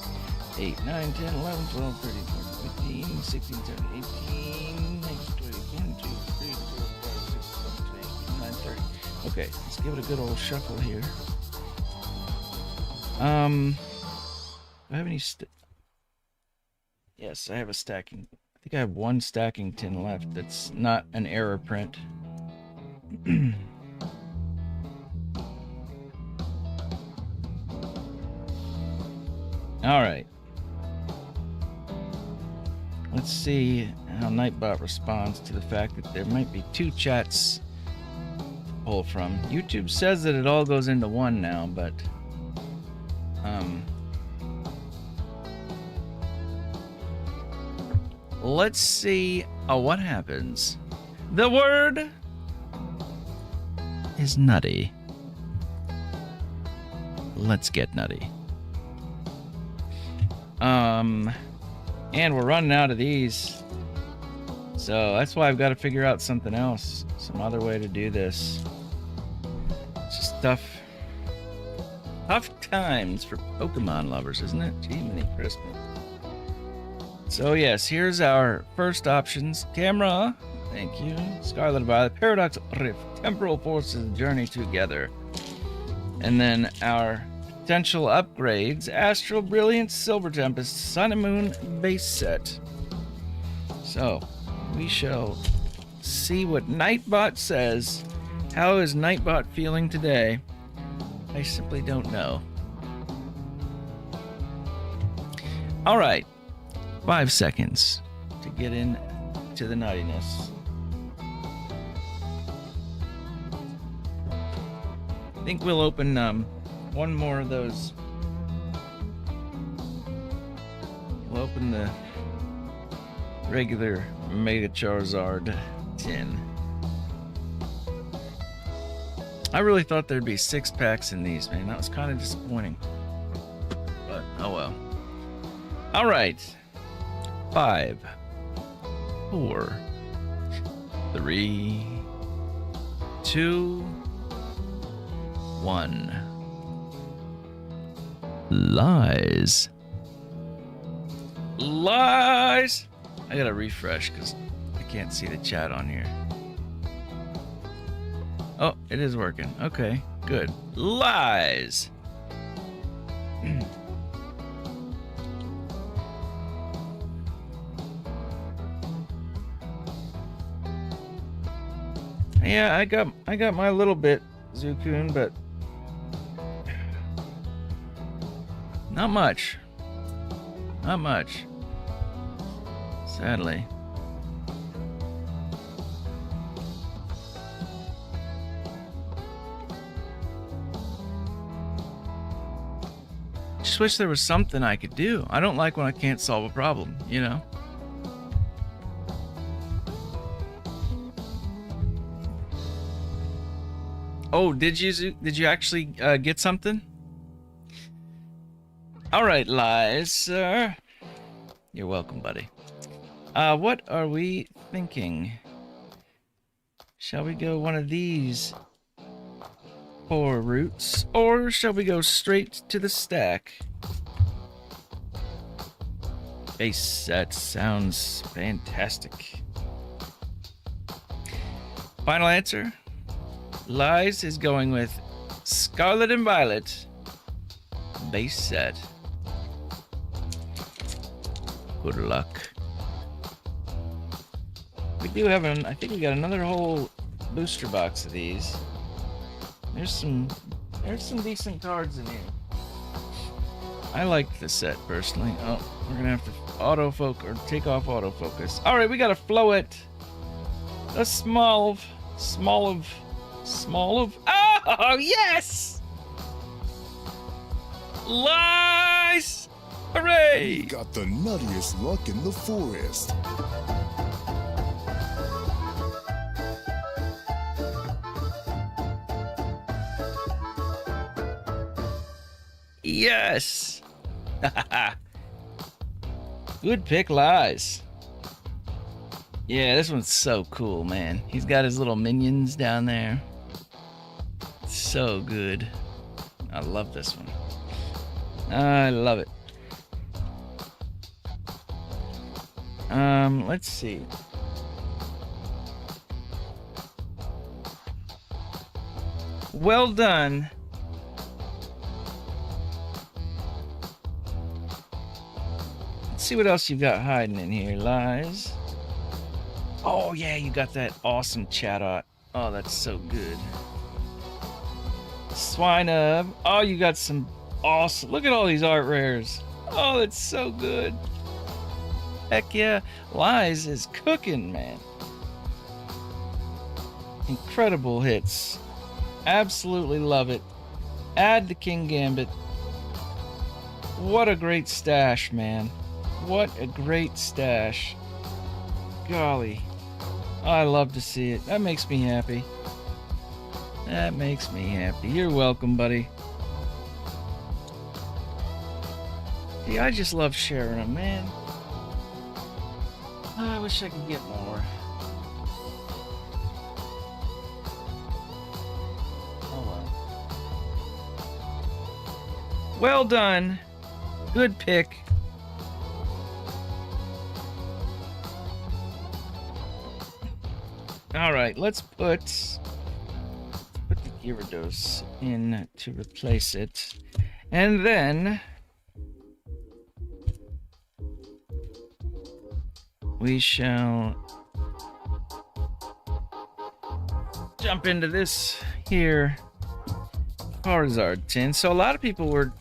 8, 9, 10, 11, 12, 13, 14, 15, 16, 17, 18, 19, 20, 21, 2, 3, 4, 5, 6, 7, 8, 9, 30. Okay, let's give it a good old shuffle here. Do I have any Yes, I have a stacking. I think I have one stacking tin left that's not an error print. Alright. Let's see how Nightbot responds to the fact that there might be 2 chats to pull from. YouTube says that it all goes into one now, but let's see what happens. The word is nutty. Let's get nutty. And we're running out of these. So that's why I've got to figure out something else, some other way to do this. It's just tough times for Pokemon lovers, isn't it? Gee, many Christmas. So yes, here's our first options. Camera, thank you. Scarlet Violet, Paradox Rift, Temporal Forces, Journey Together. And then our potential upgrades, Astral Brilliance, Silver Tempest, Sun and Moon base set. So, we shall see what Nightbot says. How is Nightbot feeling today? I simply don't know. Alright, 5 seconds to get into the nuttiness. I think we'll open one more of those. We'll open the regular Mega Charizard tin. I really thought there'd be 6 packs in these, man. That was kind of disappointing. But, oh well. Alright. 5, 4, 3, 2, 1. Lies. Lies! I gotta refresh because I can't see the chat on here. Oh, it is working. Okay, good. Lies! Yeah, I got my little bit, Zukun, but not much. Not much. Sadly. Just wish there was something I could do. I don't like when I can't solve a problem, you know? Oh, did you actually get something? All right, Lies, sir. You're welcome, buddy. What are we thinking? Shall we go one of these 4 routes, or shall we go straight to the stack? Base set sounds fantastic. Final answer? Lies is going with Scarlet and Violet base set. Good luck. We do have I think we got another whole booster box of these. There's some decent cards in here. I like the set personally. Oh, we're gonna have to autofocus or take off autofocus. All right, we gotta flow it. A small of. Oh yes! Lies! Hooray! We got the nuttiest luck in the forest. Yes! Good pick, Lies. Yeah, this one's so cool, man. He's got his little minions down there. So good. I love this one. I love it. Let's see. Well done. Let's see what else you've got hiding in here, Lies. Oh yeah, you got that awesome chat art. Oh, that's so good. Swine of. Oh, you got some awesome. Look at all these art rares. Oh, that's so good. Heck yeah. Lies is cooking, man. Incredible hits. Absolutely love it. Add the King Gambit. What a great stash, man. What a great stash. Golly. I love to see it. That makes me happy. That makes me happy. You're welcome, buddy. See, I just love sharing them, man. I wish I could get more. Oh well. Well done. Good pick. All right, let's put the Gyarados in to replace it, and then we shall jump into this here Charizard tin. So a lot of people were,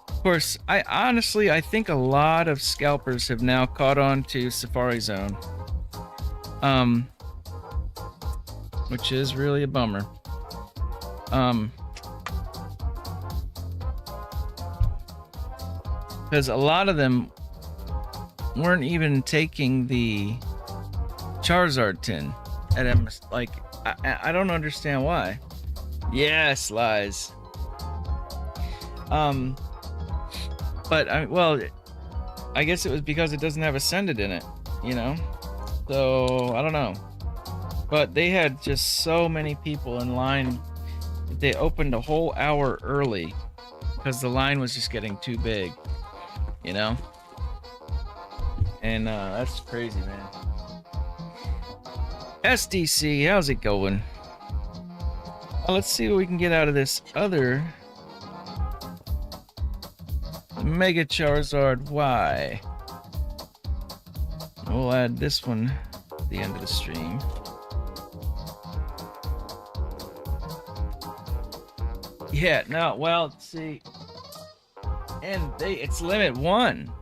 of course, I think a lot of scalpers have now caught on to Safari Zone. Which is really a bummer. Because a lot of them weren't even taking the Charizard tin at MS. Like, I don't understand why. Yes, lies. But I guess it was because it doesn't have Ascended in it, you know? So, I don't know. But they had just so many people in line. They opened a whole hour early because the line was just getting too big, you know? And that's crazy, man. SDC, how's it going? Let's see what we can get out of this other Mega Charizard Y. We'll add this one at the end of the stream. Yeah, no, well, see, and it's limit 1,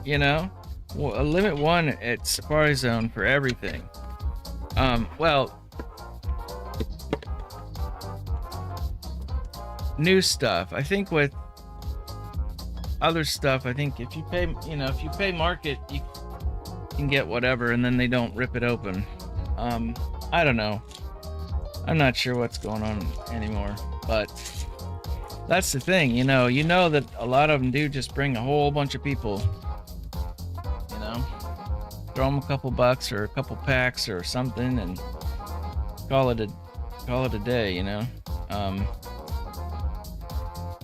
you know? Well, a limit 1 at Safari Zone for everything. Well, new stuff. I think with other stuff, I think if you pay, if you pay market, you can get whatever, and then they don't rip it open. I don't know. I'm not sure what's going on anymore, but that's the thing, you know that a lot of them do just bring a whole bunch of people, throw them a couple bucks or a couple packs or something and call it a day,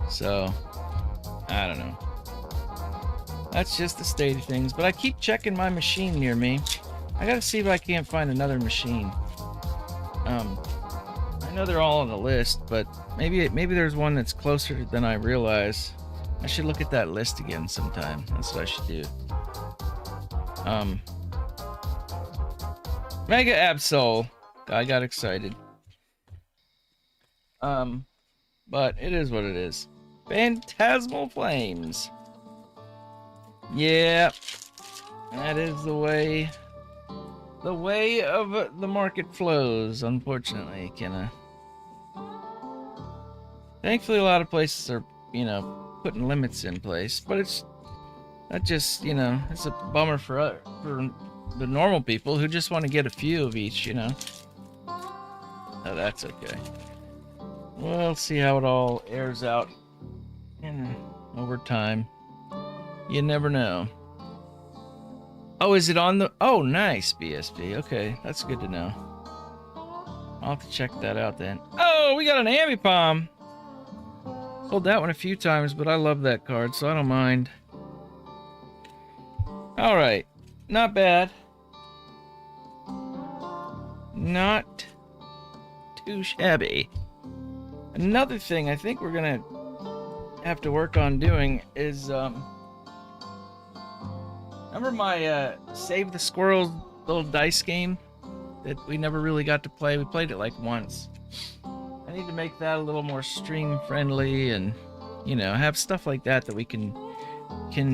so I don't know. That's just the state of things, but I keep checking my machine near me. I gotta see if I can't find another machine. I know they're all on the list, but maybe there's one that's closer than I realize. I should look at that list again sometime. That's what I should do. Mega Absol. I got excited. But it is what it is. Phantasmal Flames. Yeah. That is the way of the market flows, unfortunately, Kenna. Thankfully, a lot of places are, putting limits in place, but it's a bummer for the normal people who just want to get a few of each, Oh, that's okay. We'll see how it all airs out over time. You never know. Oh, is it on the... Oh, nice, BSB. Okay, that's good to know. I'll have to check that out then. Oh, we got an Ambipom. Pulled that one a few times, but I love that card, so I don't mind. Alright. Not bad. Not too shabby. Another thing I think we're gonna have to work on doing is, remember my Save the Squirrels little dice game that we never really got to play? We played it like once. I need to make that a little more stream friendly and, have stuff like that we can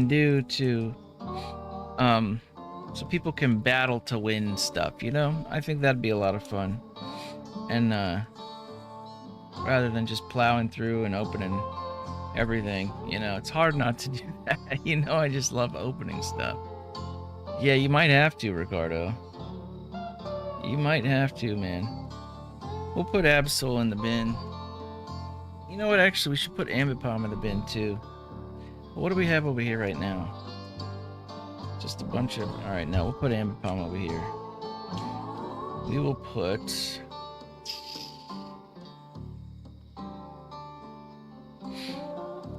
do to, so people can battle to win stuff, I think that'd be a lot of fun. And, rather than just plowing through and opening everything, it's hard not to do that. I just love opening stuff. Yeah, you might have to, Ricardo. You might have to, man. We'll put Absol in the bin. You know what, actually, we should put Ambipom in the bin, too. What do we have over here right now? Just a bunch of... All right, now we'll put Ambipom over here. We will put...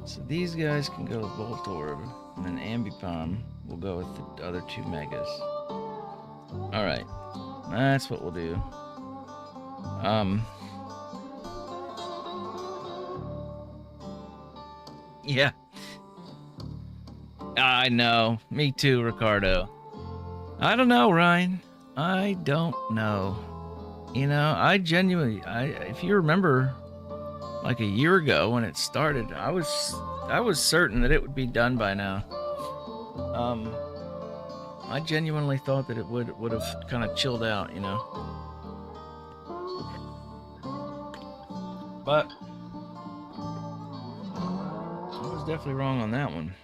So these guys can go with Voltorb, and then Ambipom will go with the other 2 Megas. Alright, that's what we'll do. Yeah. I know. Me too, Ricardo. I don't know, Ryan. I don't know. You know, I genuinely, if you remember, like a year ago when it started, I was certain that it would be done by now. I genuinely thought that it would have kind of chilled out, you know. But I was definitely wrong on that one.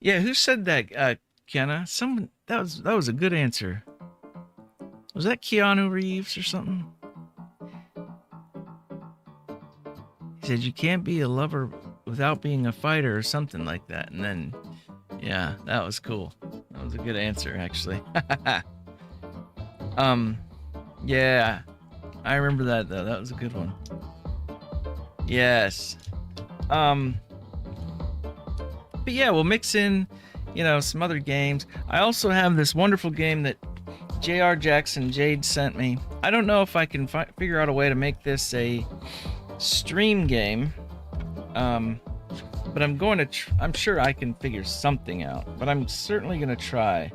Yeah, who said that, Kenna? Someone that was a good answer. Was that Keanu Reeves or something? He said you can't be a lover without being a fighter or something like that. And then, yeah, that was cool. That was a good answer, actually. Yeah, I remember that though. That was a good one. Yes. But yeah, we'll mix in, you know, some other games. I also have this wonderful game that J.R. Jackson Jade sent me. I don't know if I can figure out a way to make this a stream game. But I'm going to I'm sure I can figure something out, but I'm certainly going to try.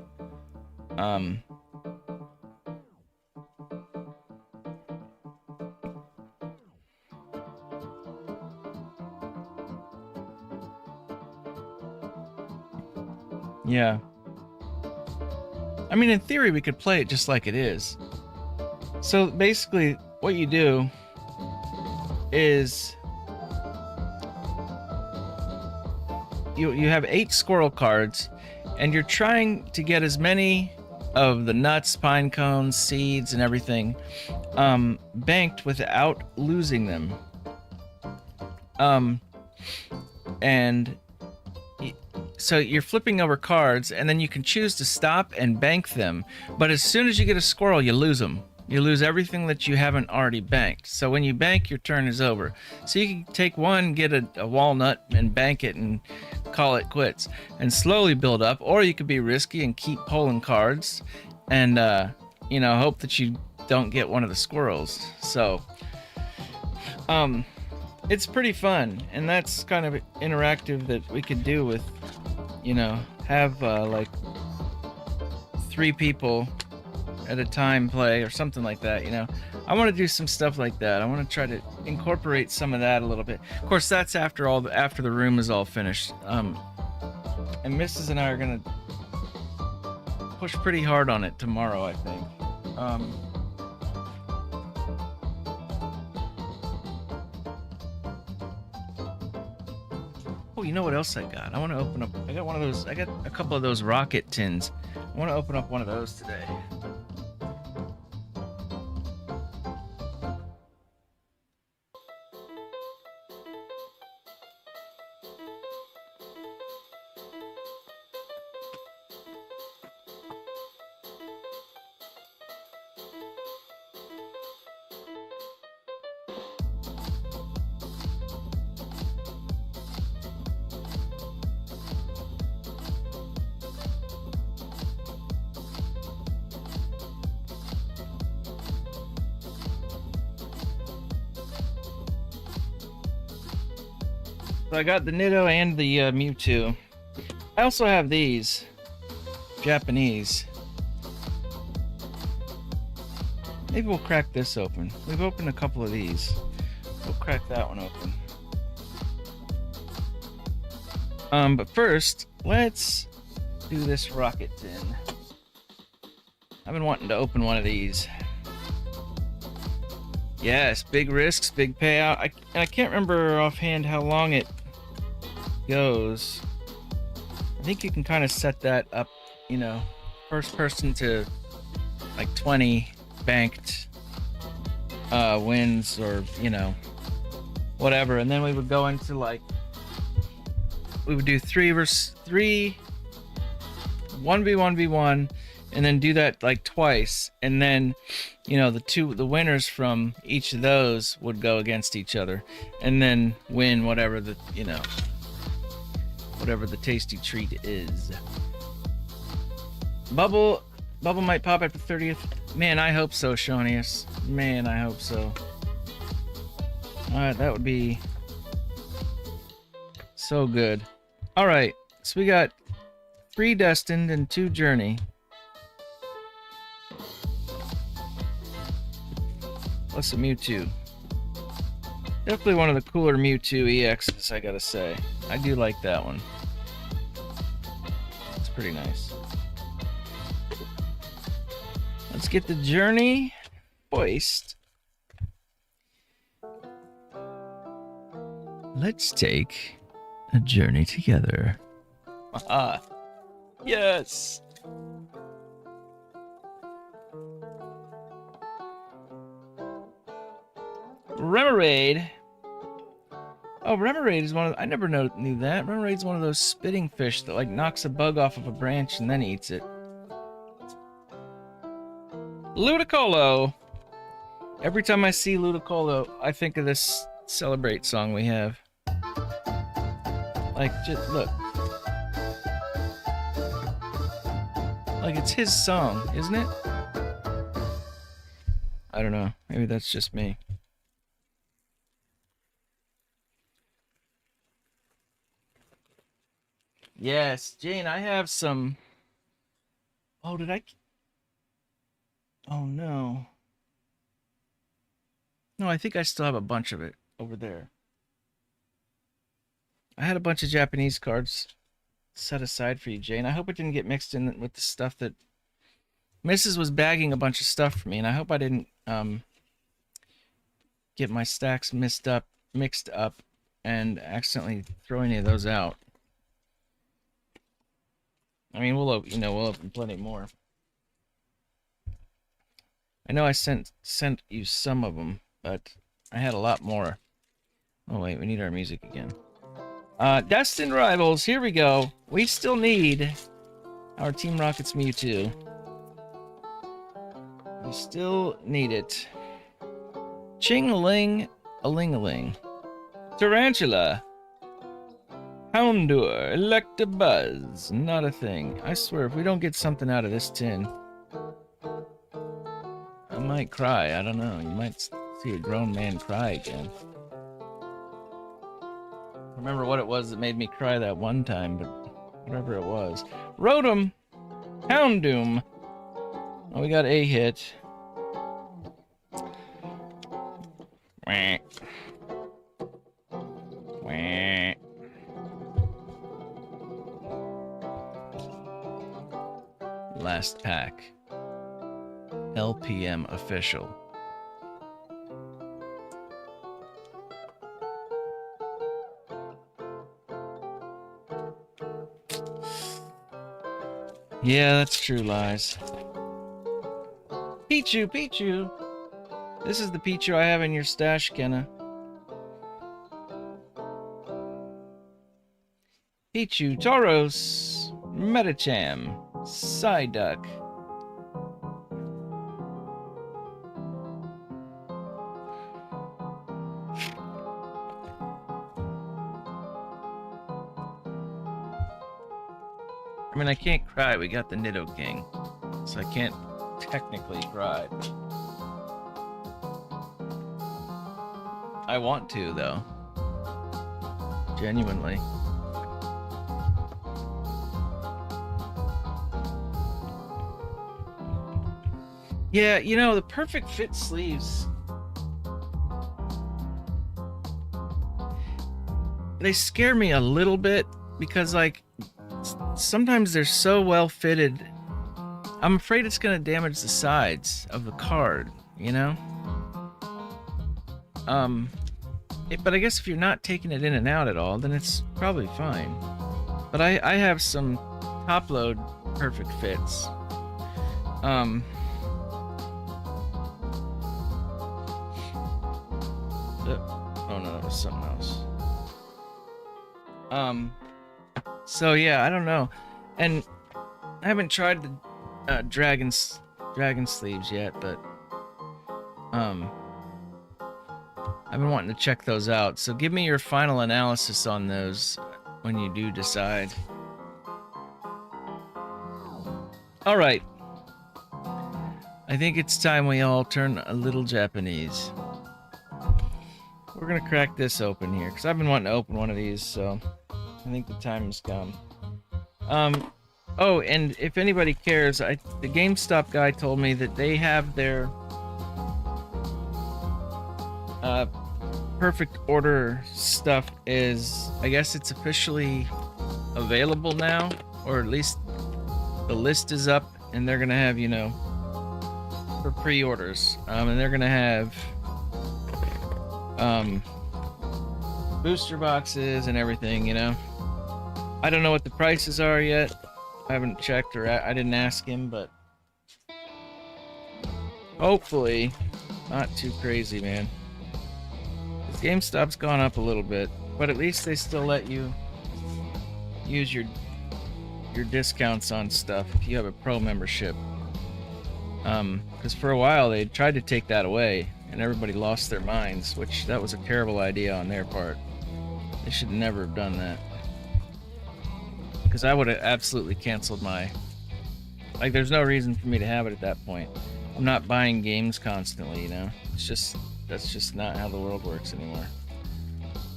Yeah. I mean, in theory, we could play it just like it is. So basically, what you do is you have 8 squirrel cards, and you're trying to get as many of the nuts, pine cones, seeds, and everything banked without losing them. And so you're flipping over cards, and then you can choose to stop and bank them. But as soon as you get a squirrel, you lose them. You lose everything that you haven't already banked. So when you bank, your turn is over. So you can take one, get a walnut, and bank it and call it quits. And slowly build up. Or you could be risky and keep pulling cards. And, you know, hope that you don't get one of the squirrels. So, it's pretty fun. And that's kind of interactive that we could do with, you know, have, like 3 people at a time play or something like that, you know. I want to do some stuff like that. I want to try to incorporate some of that a little bit. Of course, that's after the room is all finished. And Mrs. and I are gonna push pretty hard on it tomorrow, I think. Oh, you know what else I got? I want to open up. I got one of those. I got a couple of those rocket tins. I want to open up one of those today. So I got the Nitto and the Mewtwo. I also have these. Japanese. Maybe we'll crack this open. We've opened a couple of these. We'll crack that one open. But first, let's do this rocket tin. I've been wanting to open one of these. Yes, big risks, big payout. I can't remember offhand how long it goes. I think you can kind of set that up, you know, first person to like 20 banked wins, or, you know, whatever. And then we would go into like we would do 3 versus 3, 1v1v1, and then do that like twice, and then, you know, the winners from each of those would go against each other, and then win whatever the, you know, whatever the tasty treat is. Bubble might pop at the 30th. Man, I hope so, Shonius. Man, I hope so. Alright, that would be so good. Alright, so we got 3 Destined and 2 Journey. Plus a Mewtwo. Definitely one of the cooler Mewtwo EXs, I gotta say. I do like that one. It's pretty nice. Let's get the Journey voiced. Let's take a journey together. Ah, yes. Remoraid. Oh, Remoraid is one of... I never knew that. Remoraid's one of those spitting fish that, like, knocks a bug off of a branch and then eats it. Ludicolo. Every time I see Ludicolo, I think of this Celebrate song we have. Like, just look. Like, it's his song, isn't it? I don't know. Maybe that's just me. Yes, Jane, I have some... Oh, did I... Oh, no. No, I think I still have a bunch of it over there. I had a bunch of Japanese cards set aside for you, Jane. I hope it didn't get mixed in with the stuff that... Mrs. was bagging a bunch of stuff for me, and I hope I didn't get my stacks mixed up, and accidentally throw any of those out. I mean, we'll open plenty more. I know I sent you some of them, but I had a lot more. Oh wait, we need our music again. Destined Rivals, here we go. We still need our Team Rocket's Mewtwo. We still need it. Ching-a-ling, a-ling-a-ling. Tarantula. Houndour, Electabuzz, not a thing. I swear, if we don't get something out of this tin, I might cry. I don't know. You might see a grown man cry again. I remember what it was that made me cry that one time, but whatever it was. Rotom, Houndoom. Oh, we got a hit. Wah. Wah. Last pack. LPM official. Yeah, that's true, Lies. Pichu, Pichu! This is the Pichu I have in your stash, Kenna. Pichu, Tauros, Metacham, Psyduck. I mean, I can't cry. We got the Nidoking, so I can't technically cry. I want to, though. Genuinely. Yeah, you know, the perfect fit sleeves, they scare me a little bit because, like, sometimes they're so well fitted, I'm afraid it's gonna damage the sides of the card, you know? But I guess if you're not taking it in and out at all, then it's probably fine. But I have some top-load perfect fits. Oh no, that was something else. So yeah, I don't know, and I haven't tried the dragon sleeves yet, but I've been wanting to check those out. So give me your final analysis on those when you do decide. All right, I think it's time we all turn a little Japanese. We're gonna crack this open here because I've been wanting to open one of these, so I think the time has come. Oh, and if anybody cares, the GameStop guy told me that they have their perfect order stuff is, I guess it's officially available now, or at least the list is up, and they're gonna have, you know, for pre-orders, and they're gonna have booster boxes and everything, you know. I don't know what the prices are yet. I haven't checked, or I didn't ask him, but hopefully not too crazy, man. This GameStop's gone up a little bit, but at least they still let you use your discounts on stuff if you have a pro membership. Because for a while they tried to take that away, and everybody lost their minds, which that was a terrible idea on their part. They should never have done that. Because I would have absolutely canceled my... Like, there's no reason for me to have it at that point. I'm not buying games constantly, you know? That's just not how the world works anymore.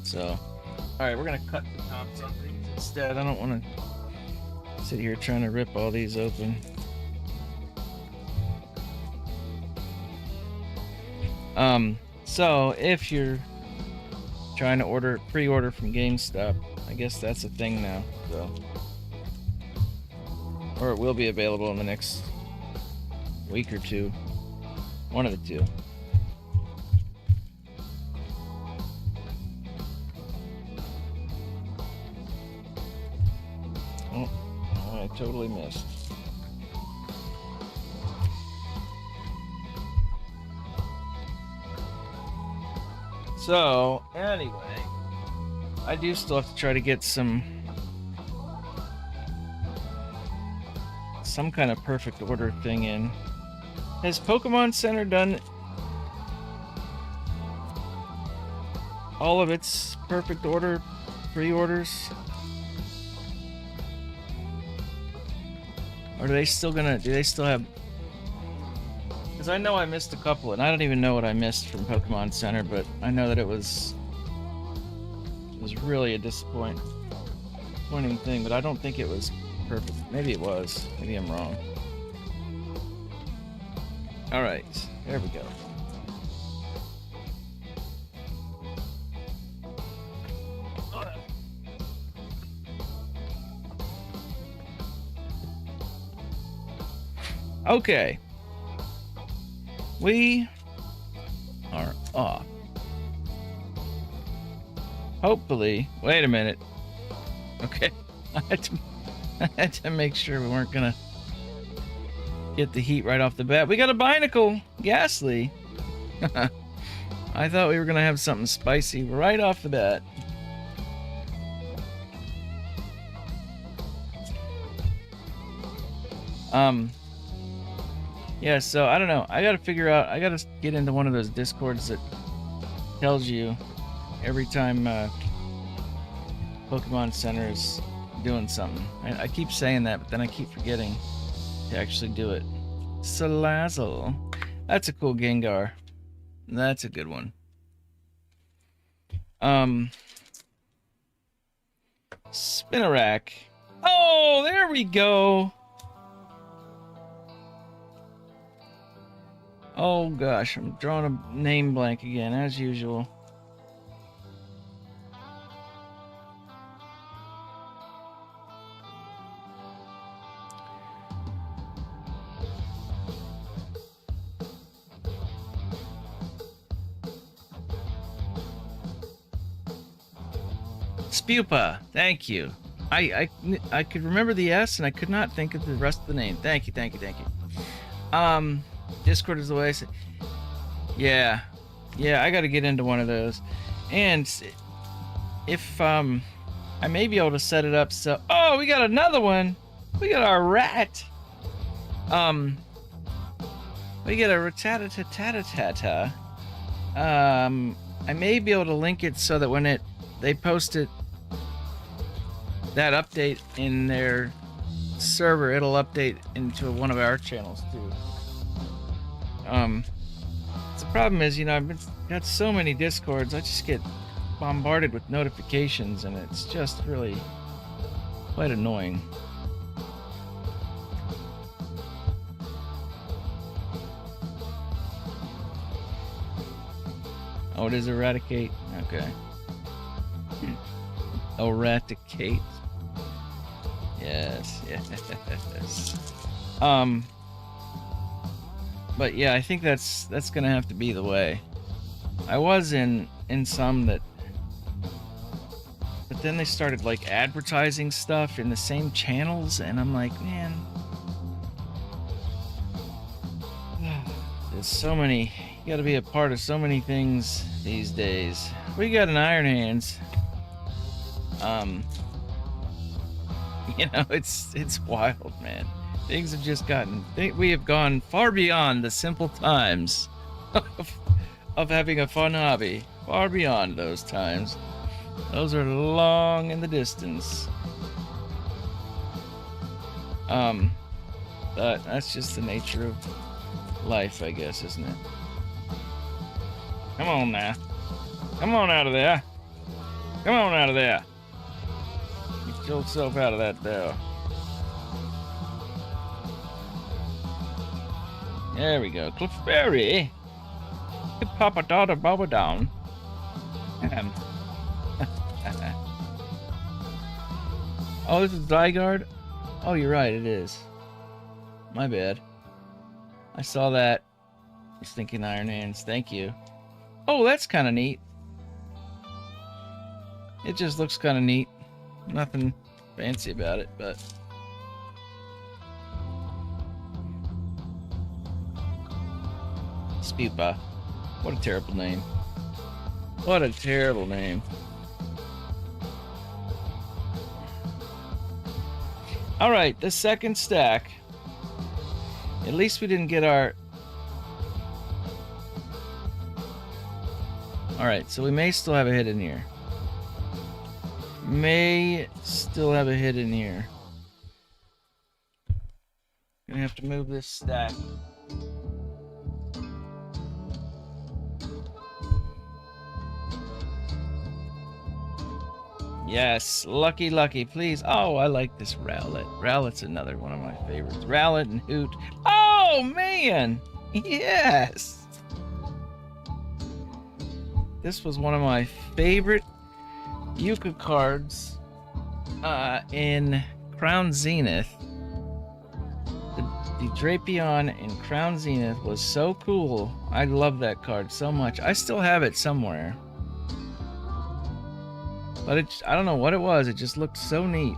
So, alright, we're gonna cut the tops on these instead. I don't want to sit here trying to rip all these open. So if you're trying to pre-order from GameStop, I guess that's a thing now, so. Or it will be available in the next week or two. One of the two. Oh, I totally missed. So, anyway, I do still have to try to get some kind of perfect order thing in. Has Pokemon Center done all of its perfect order pre-orders? Or do they still have... Because I know I missed a couple, and I don't even know what I missed from Pokemon Center, but I know that it was really a disappointing thing, but I don't think it was perfect. Maybe it was. Maybe I'm wrong. Alright, there we go. Okay. We are off. Hopefully. Wait a minute. Okay. I had to make sure we weren't gonna get the heat right off the bat. We got a Binacle Ghastly. I thought we were gonna have something spicy right off the bat. Yeah, so I don't know. I gotta get into one of those discords that tells you every time Pokemon Center is doing something. I keep saying that, but then I keep forgetting to actually do it. Salazzle. That's a cool Gengar. That's a good one. Spinarak. Oh, there we go. Oh gosh, I'm drawing a name blank again, as usual. Spupa, thank you. I could remember the S and I could not think of the rest of the name. Thank you. Discord is the way I say. Yeah, I got to get into one of those. And if I may be able to set it up so... Oh, we got another one! We got our rat! We get a ratata-ta-ta-ta-ta. I may be able to link it so that when they post it, that update in their server, it'll update into one of our channels too. The problem is, you know, I've got so many Discords, I just get bombarded with notifications, and it's just really quite annoying. Oh, it is eradicate? Okay. Eradicate. Yes, yes. But yeah, I think that's gonna have to be the way. I was in some that, but then they started like advertising stuff in the same channels, and I'm like, man, there's so many. You gotta be a part of so many things these days. We got an Iron Hands. You know, it's wild, man. Things have just we have gone far beyond the simple times of having a fun hobby. Far beyond those times. Those are long in the distance. But that's just the nature of life, I guess, isn't it? Come on now. Come on out of there. Come on out of there. Get yourself out of that door. There we go. Clefairy. Papa daughter Baba down. Oh, this is Zygarde? Oh, you're right, it is. My bad. I saw that. I was thinking Iron Hands. Thank you. Oh, that's kind of neat. It just looks kind of neat. Nothing fancy about it, but... Spupa. What a terrible name. What a terrible name. Alright, the second stack. At least we didn't get our... Alright, so we may still have a hit in here. May still have a hit in here. Gonna have to move this stack. Yes, lucky, lucky, please. Oh, I like this Rowlet. Rowlet's another one of my favorites. Rowlet and Hoot. Oh, man! Yes! This was one of my favorite Yuka cards in Crown Zenith. The Drapion in Crown Zenith was so cool. I love that card so much. I still have it somewhere. But I don't know what it was. It just looked so neat.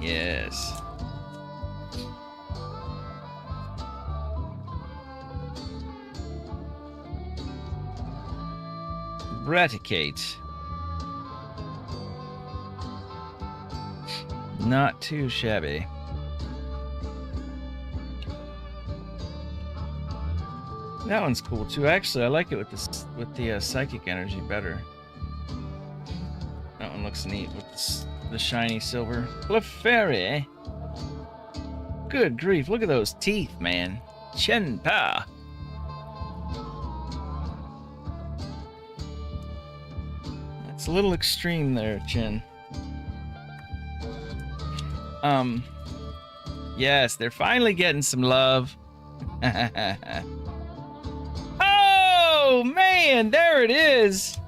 Yes. Braticate. Not too shabby. That one's cool too. Actually, I like it with the psychic energy better. That one looks neat with the shiny silver. Clefairy. Good grief! Look at those teeth, man. Chenpa. That's a little extreme there, Chin. Yes, they're finally getting some love. Oh, man, there it is.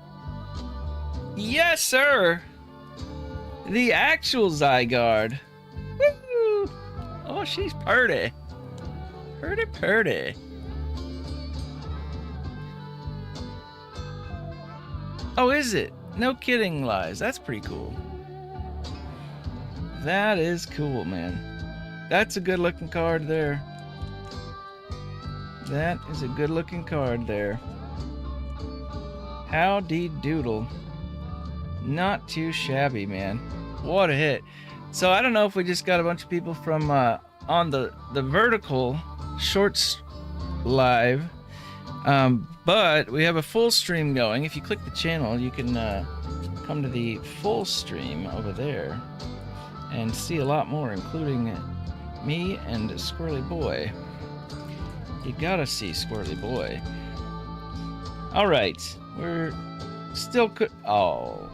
Yes, sir. The actual Zygarde. Woo! Oh, she's purty. Purty, purty. Oh, is it? No kidding, Lies. That's pretty cool. That is cool, man. That's a good-looking card there. That is a good-looking card there. Howdy doodle. Not too shabby, man. What a hit. So I don't know if we just got a bunch of people from on the vertical shorts live, but we have a full stream going. If you click the channel, you can come to the full stream over there and see a lot more, including me and Skwurly Boy. You gotta see Skwurly Boy. All right, we're still oh,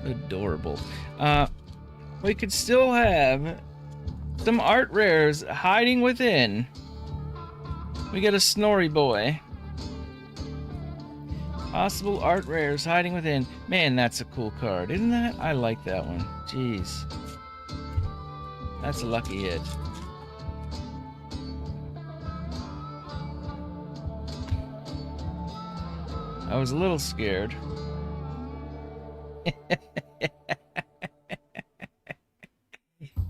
adorable. We could still have some art rares hiding within. We got a Snorri Boy. Possible art rares hiding within. Man, that's a cool card, isn't that? I like that one. Jeez. That's a lucky hit. I was a little scared.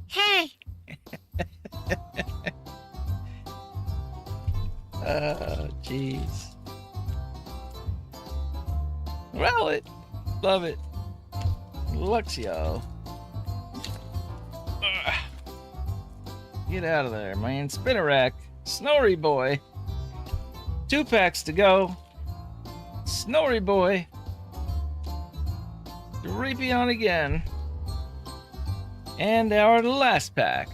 Hey! Jeez. Well, love it. Luxio. Get out of there, man. Spinnerack. Snorri Boy. 2 packs to go. Snorri Boy. Drapion again. And our last pack.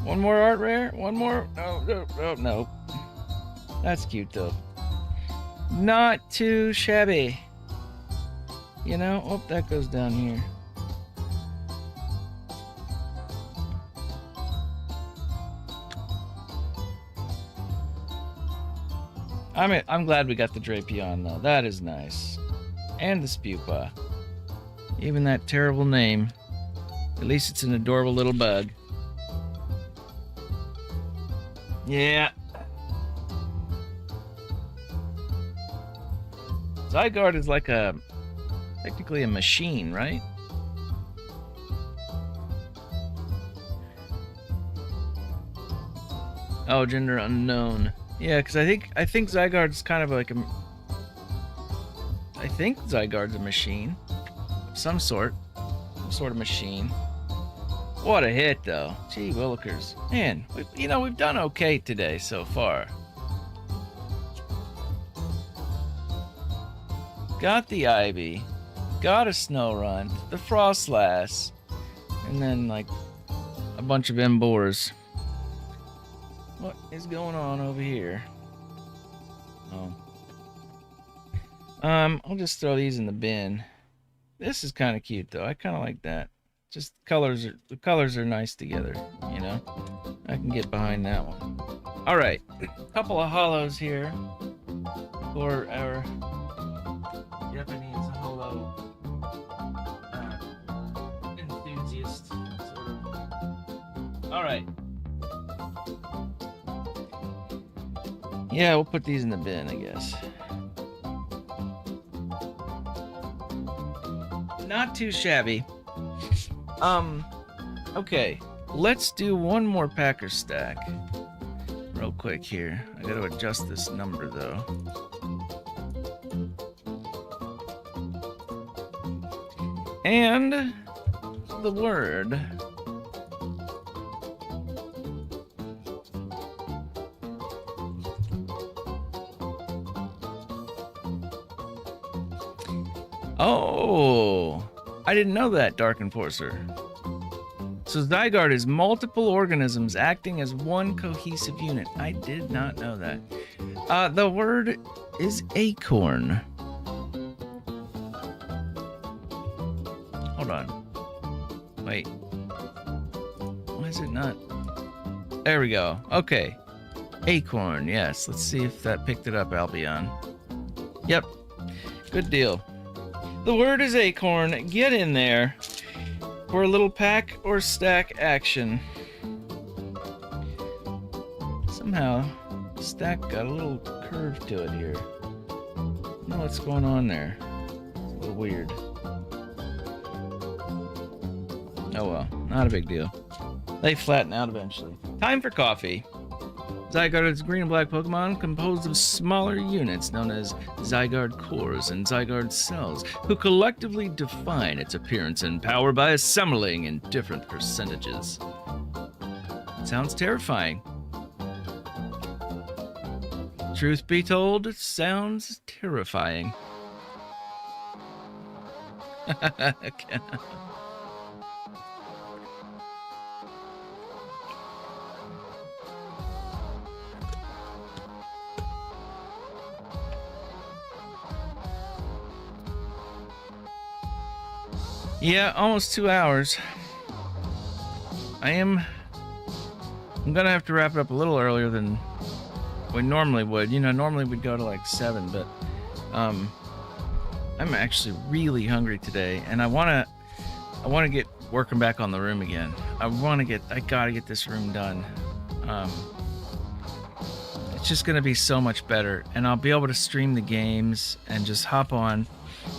One more art rare? One more? Oh, no. That's cute, though. Not too shabby. You know? Oh, that goes down here. I'm glad we got the Drapion, though. That is nice. And the Spupa. Even that terrible name. At least it's an adorable little bug. Yeah. Zygarde is like technically a machine, right? Oh, gender unknown. Yeah, because I think Zygarde's kind of like I think Zygarde's a machine. Some sort of machine. What a hit, though. Gee willikers. Man, we've done okay today so far. Got the Ivy. Got a Snorunt. The Frostlass. And then, like, a bunch of Emboars. What is going on over here? Oh. I'll just throw these in the bin. This is kind of cute, though. I kind of like that. Just the colors are nice together, you know? I can get behind that one. All right, a couple of holos here for our Japanese holo enthusiast, sort of. All right. Yeah, we'll put these in the bin, I guess. Not too shabby. Okay, let's do one more Packer stack real quick here. I gotta adjust this number, though. And the word. Oh, I didn't know that, Dark Enforcer. So Zygarde is multiple organisms acting as one cohesive unit. I did not know that. The word is acorn. Hold on. Wait. Why is it not? There we go. Okay. Acorn, yes. Let's see if that picked it up, Albion. Yep. Good deal. The word is acorn. Get in there for a little pack or stack action. Somehow, the stack got a little curve to it here. I don't know what's going on there. It's a little weird. Oh well, not a big deal. They flatten out eventually. Time for coffee. Zygarde is green and black Pokemon composed of smaller units known as Zygarde cores and Zygarde cells, who collectively define its appearance and power by assembling in different percentages. Sounds terrifying. Truth be told, it sounds terrifying. Yeah, almost 2 hours. I'm gonna have to wrap it up a little earlier than we normally would. You know, normally we'd go to like 7, but I'm actually really hungry today, and I wanna get working back on the room again. I gotta get this room done. It's just gonna be so much better, and I'll be able to stream the games and just hop on.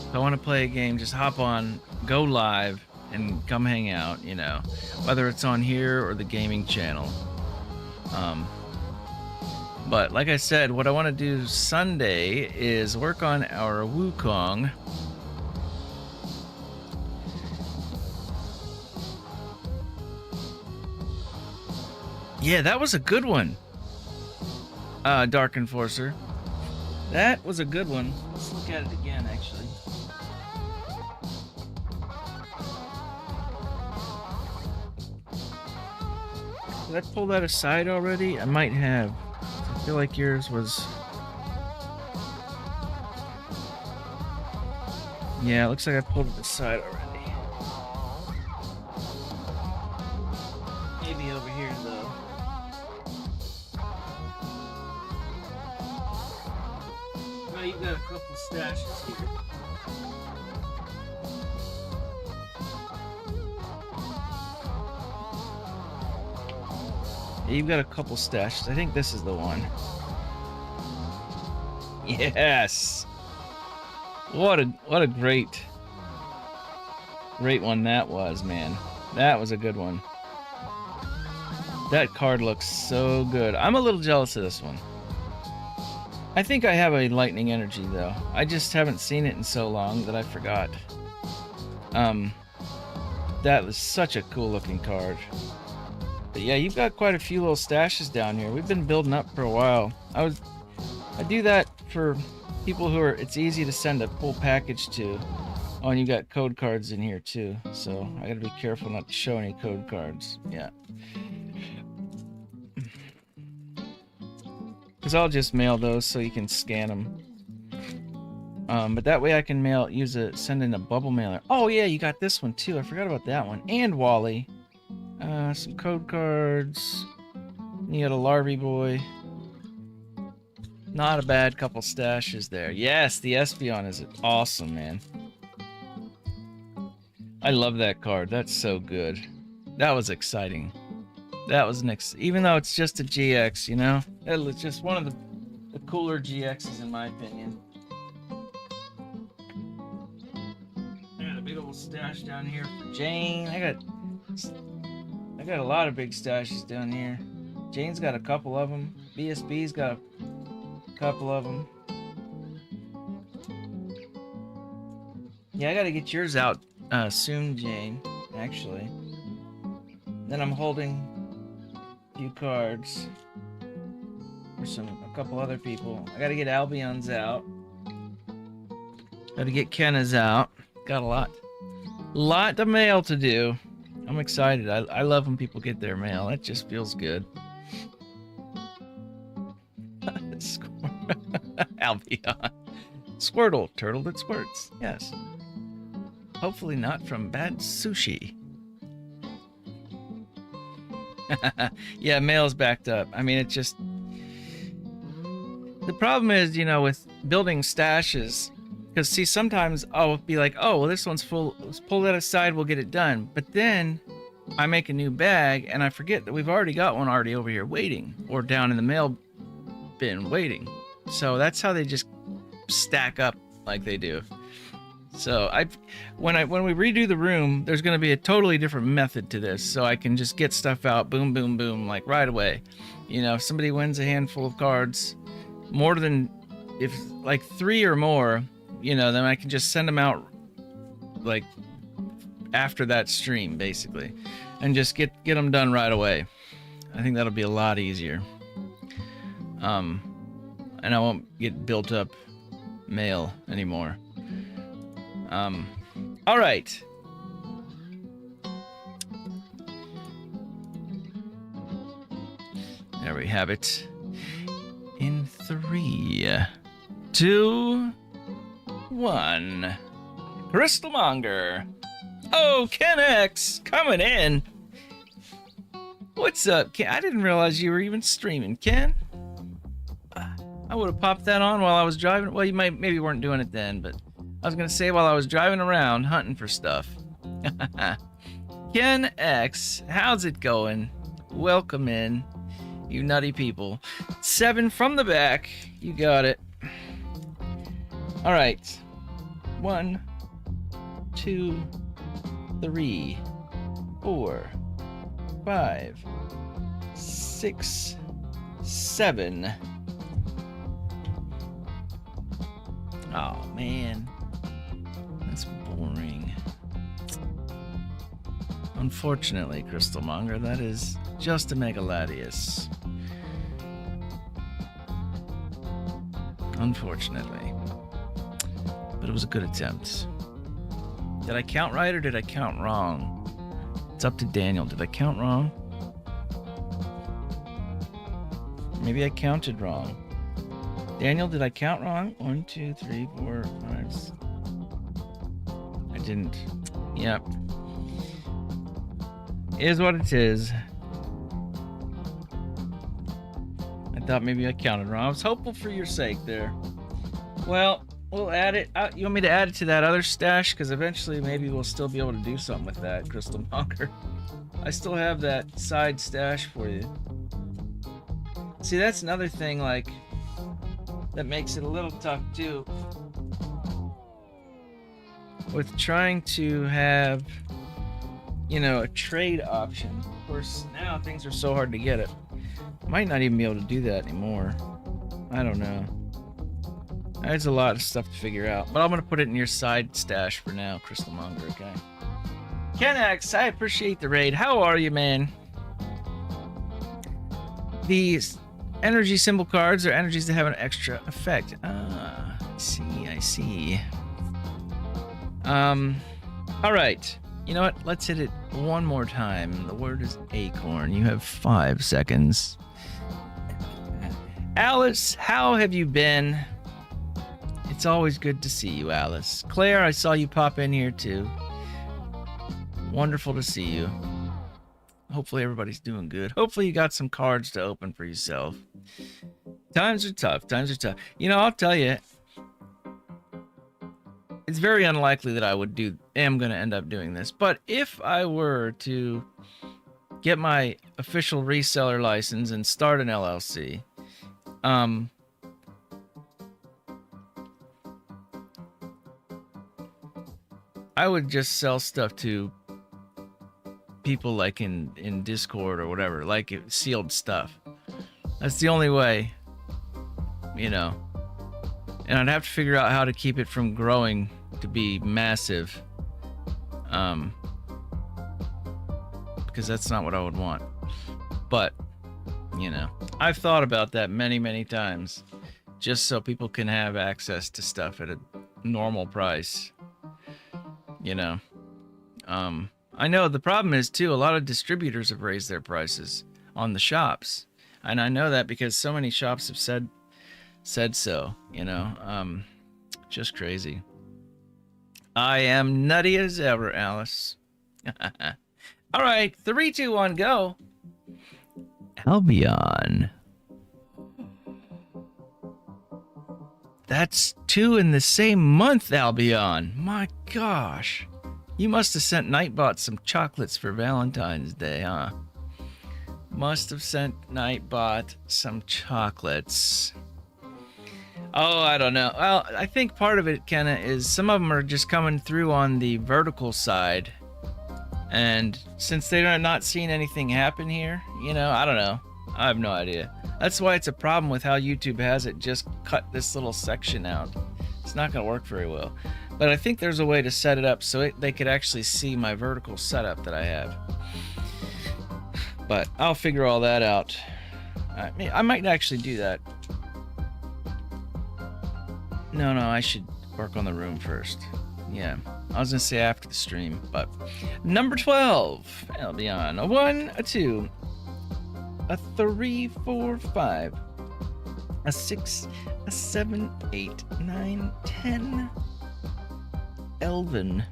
If I want to play a game, just hop on, go live, and come hang out, you know, whether it's on here or the gaming channel. But like I said, what I want to do Sunday is work on our Wukong. Yeah, that was a good one. Dark Enforcer. That was a good one. Let's look at it again, actually. Did I pull that aside already? I might have. I feel like yours was... Yeah, it looks like I pulled it aside already. Maybe over here, though. Well, you've got a couple stashes here. You've got a couple stashes. I think this is the one. Yes. What a great one that was, man. That was a good one. That card looks so good. I'm a little jealous of this one. I think I have a lightning energy though. I just haven't seen it in so long that I forgot. That was such a cool looking card. But yeah, you've got quite a few little stashes down here. We've been building up for a while. I do that for people who are, it's easy to send a full package to. Oh, and you got code cards in here too. So I gotta be careful not to show any code cards. Yeah. Because I'll just mail those so you can scan them. But that way I can send in a bubble mailer. Oh yeah, you got this one too. I forgot about that one. And Wally. Some code cards. You got a Larvae Boy. Not a bad couple stashes there. Yes, the Espeon is awesome, man. I love that card. That's so good. That was exciting. That was even though it's just a GX, you know? It was just one of the cooler GXs in my opinion. I got a big old stash down here for Jane. I got a lot of big stashes down here. Jane's got a couple of them. BSB's got a couple of them. Yeah, I gotta get yours out soon, Jane, actually. Then I'm holding a few cards for a couple other people. I gotta get Albion's out. Gotta get Kenna's out. Got a lot of mail to do. I'm excited. I love when people get their mail. That just feels good. Albion. Squirtle. Turtle that squirts. Yes. Hopefully not from bad sushi. Yeah, mail's backed up. I mean, it's just... The problem is, you know, with building stashes... Because, see, sometimes I'll be like, oh, well, this one's full. Let's pull that aside. We'll get it done. But then I make a new bag, and I forget that we've already got one already over here waiting. Or down in the mail bin waiting. So that's how they just stack up like they do. So when we redo the room, there's going to be a totally different method to this. So I can just get stuff out, boom, boom, boom, like right away. You know, if somebody wins a handful of cards, more than, if like 3 or more, you know, then I can just send them out like after that stream, basically, and just get them done right away. I think that'll be a lot easier. And I won't get built up mail anymore. All right. There we have it. In 3, 2, 1. Crystalmonger. Oh, Ken X coming in. What's up, Ken? I didn't realize you were even streaming, Ken. I would have popped that on while I was driving. Well, you maybe weren't doing it then, but I was gonna say while I was driving around hunting for stuff. Ken X, how's it going? Welcome in, you nutty people. 7 from the back. You got it. All right. 1, 2, 3, 4, 5, 6, 7. Oh man, that's boring. Unfortunately, Crystalmonger, that is just a Megaladius. Unfortunately. But it was a good attempt. Did I count right or did I count wrong? It's up to Daniel. Did I count wrong? Maybe I counted wrong. Daniel, did I count wrong? 1, 2, 3, 4, 5. I didn't. Yep. Is what it is. I thought maybe I counted wrong. I was hopeful for your sake there. Well, we'll add it. You want me to add it to that other stash? Because eventually maybe we'll still be able to do something with that, Crystalmonger. I still have that side stash for you. See, that's another thing, like, that makes it a little tough too. With trying to have, you know, a trade option. Of course, now things are so hard to get it. Might not even be able to do that anymore. I don't know. There's a lot of stuff to figure out. But I'm going to put it in your side stash for now, Crystalmonger, okay? Kenax, I appreciate the raid. How are you, man? These energy symbol cards are energies that have an extra effect. Ah, I see. All right. You know what? Let's hit it one more time. The word is acorn. You have 5 seconds. Alice, how have you been? It's always good to see you, Alice. Claire, I saw you pop in here too. Wonderful to see you. Hopefully everybody's doing good. Hopefully you got some cards to open for yourself. Times are tough. Times are tough. You know, I'll tell you, it's very unlikely that I am going to end up doing this. But if I were to get my official reseller license and start an LLC, I would just sell stuff to people like in Discord or whatever, like sealed stuff. That's the only way, you know. And I'd have to figure out how to keep it from growing to be massive, because that's not what I would want. But, you know, I've thought about that many, many times, just so people can have access to stuff at a normal price, you know. I know the problem is too, a lot of distributors have raised their prices on the shops, and I know that because so many shops have said so, you know. Just crazy. I am nutty as ever, Alice. All right, 3, 2, 1, go. Albion. That's 2 in the same month, Albion. My gosh. You must have sent Nightbot some chocolates for Valentine's Day, huh? Must have sent Nightbot some chocolates. Oh, I don't know. Well, I think part of it, Kenna, is some of them are just coming through on the vertical side. And since they're not seeing anything happen here, you know, I don't know. I have no idea. That's why it's a problem with how YouTube has it just cut this little section out. It's not going to work very well. But I think there's a way to set it up so they could actually see my vertical setup that I have. But I'll figure all that out. I might actually do that. No, I should work on the room first. Yeah, I was going to say after the stream, but... Number 12. I'll be on a 1, a 2, a 3, 4, 5, a 6, a 7, 8, 9, 10, 11,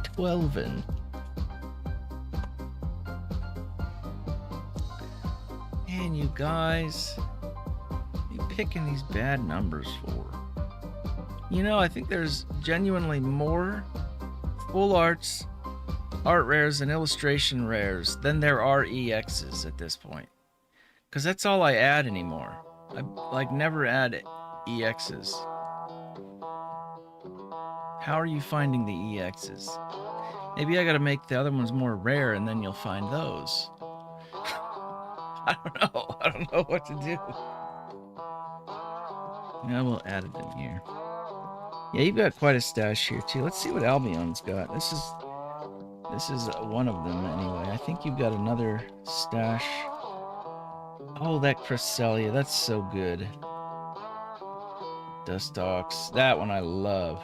12. Man, you guys, what are you picking these bad numbers for? You know, I think there's genuinely more full arts, art rares, and illustration rares than there are EXs at this point. Because that's all I add anymore. I never add EXs. How are you finding the EXs? Maybe I gotta make the other ones more rare and then you'll find those. I don't know what to do. Yeah, we'll add it in here. Yeah, you've got quite a stash here too. Let's see what Albion's got. This is one of them anyway. I think you've got another stash. Oh, that Cresselia, that's so good. Dustox, that one I love.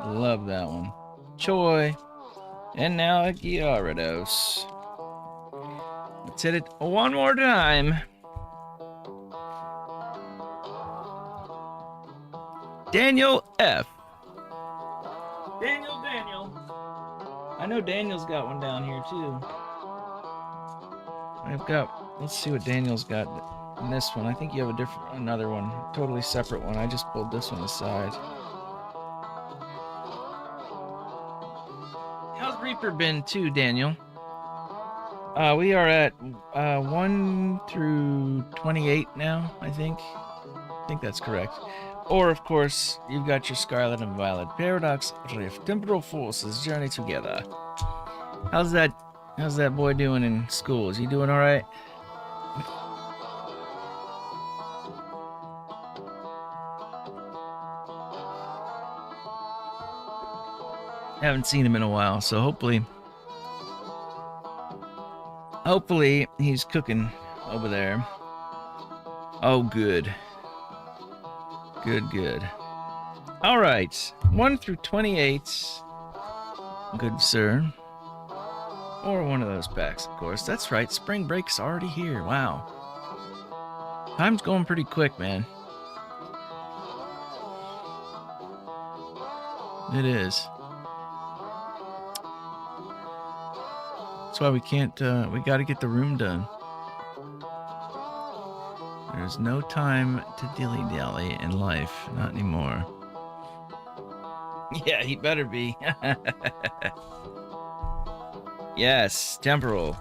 Love that one. Choi, and now a Gyarados. Let's hit it one more time. Daniel F. Daniel. I know Daniel's got one down here too. Let's see what Daniel's got in this one. I think you have another one, totally separate one. I just pulled this one aside. How's Reaper been too, Daniel? We are at 1 through 28 now, I think. I think that's correct. Or, of course, you've got your Scarlet and Violet Paradox Rift. Temporal Forces journey together. How's that boy doing in school? Is he doing all right? Haven't seen him in a while, so hopefully he's cooking over there. Oh, good. Good. All right, 1 through 28. Good sir. Or one of those packs, of course. That's right, spring break's already here. Wow. Time's going pretty quick, man. It is. That's why we can't, we gotta get the room done. There's no time to dilly-dally in life. Not anymore. Yeah, he better be. Yes, temporal.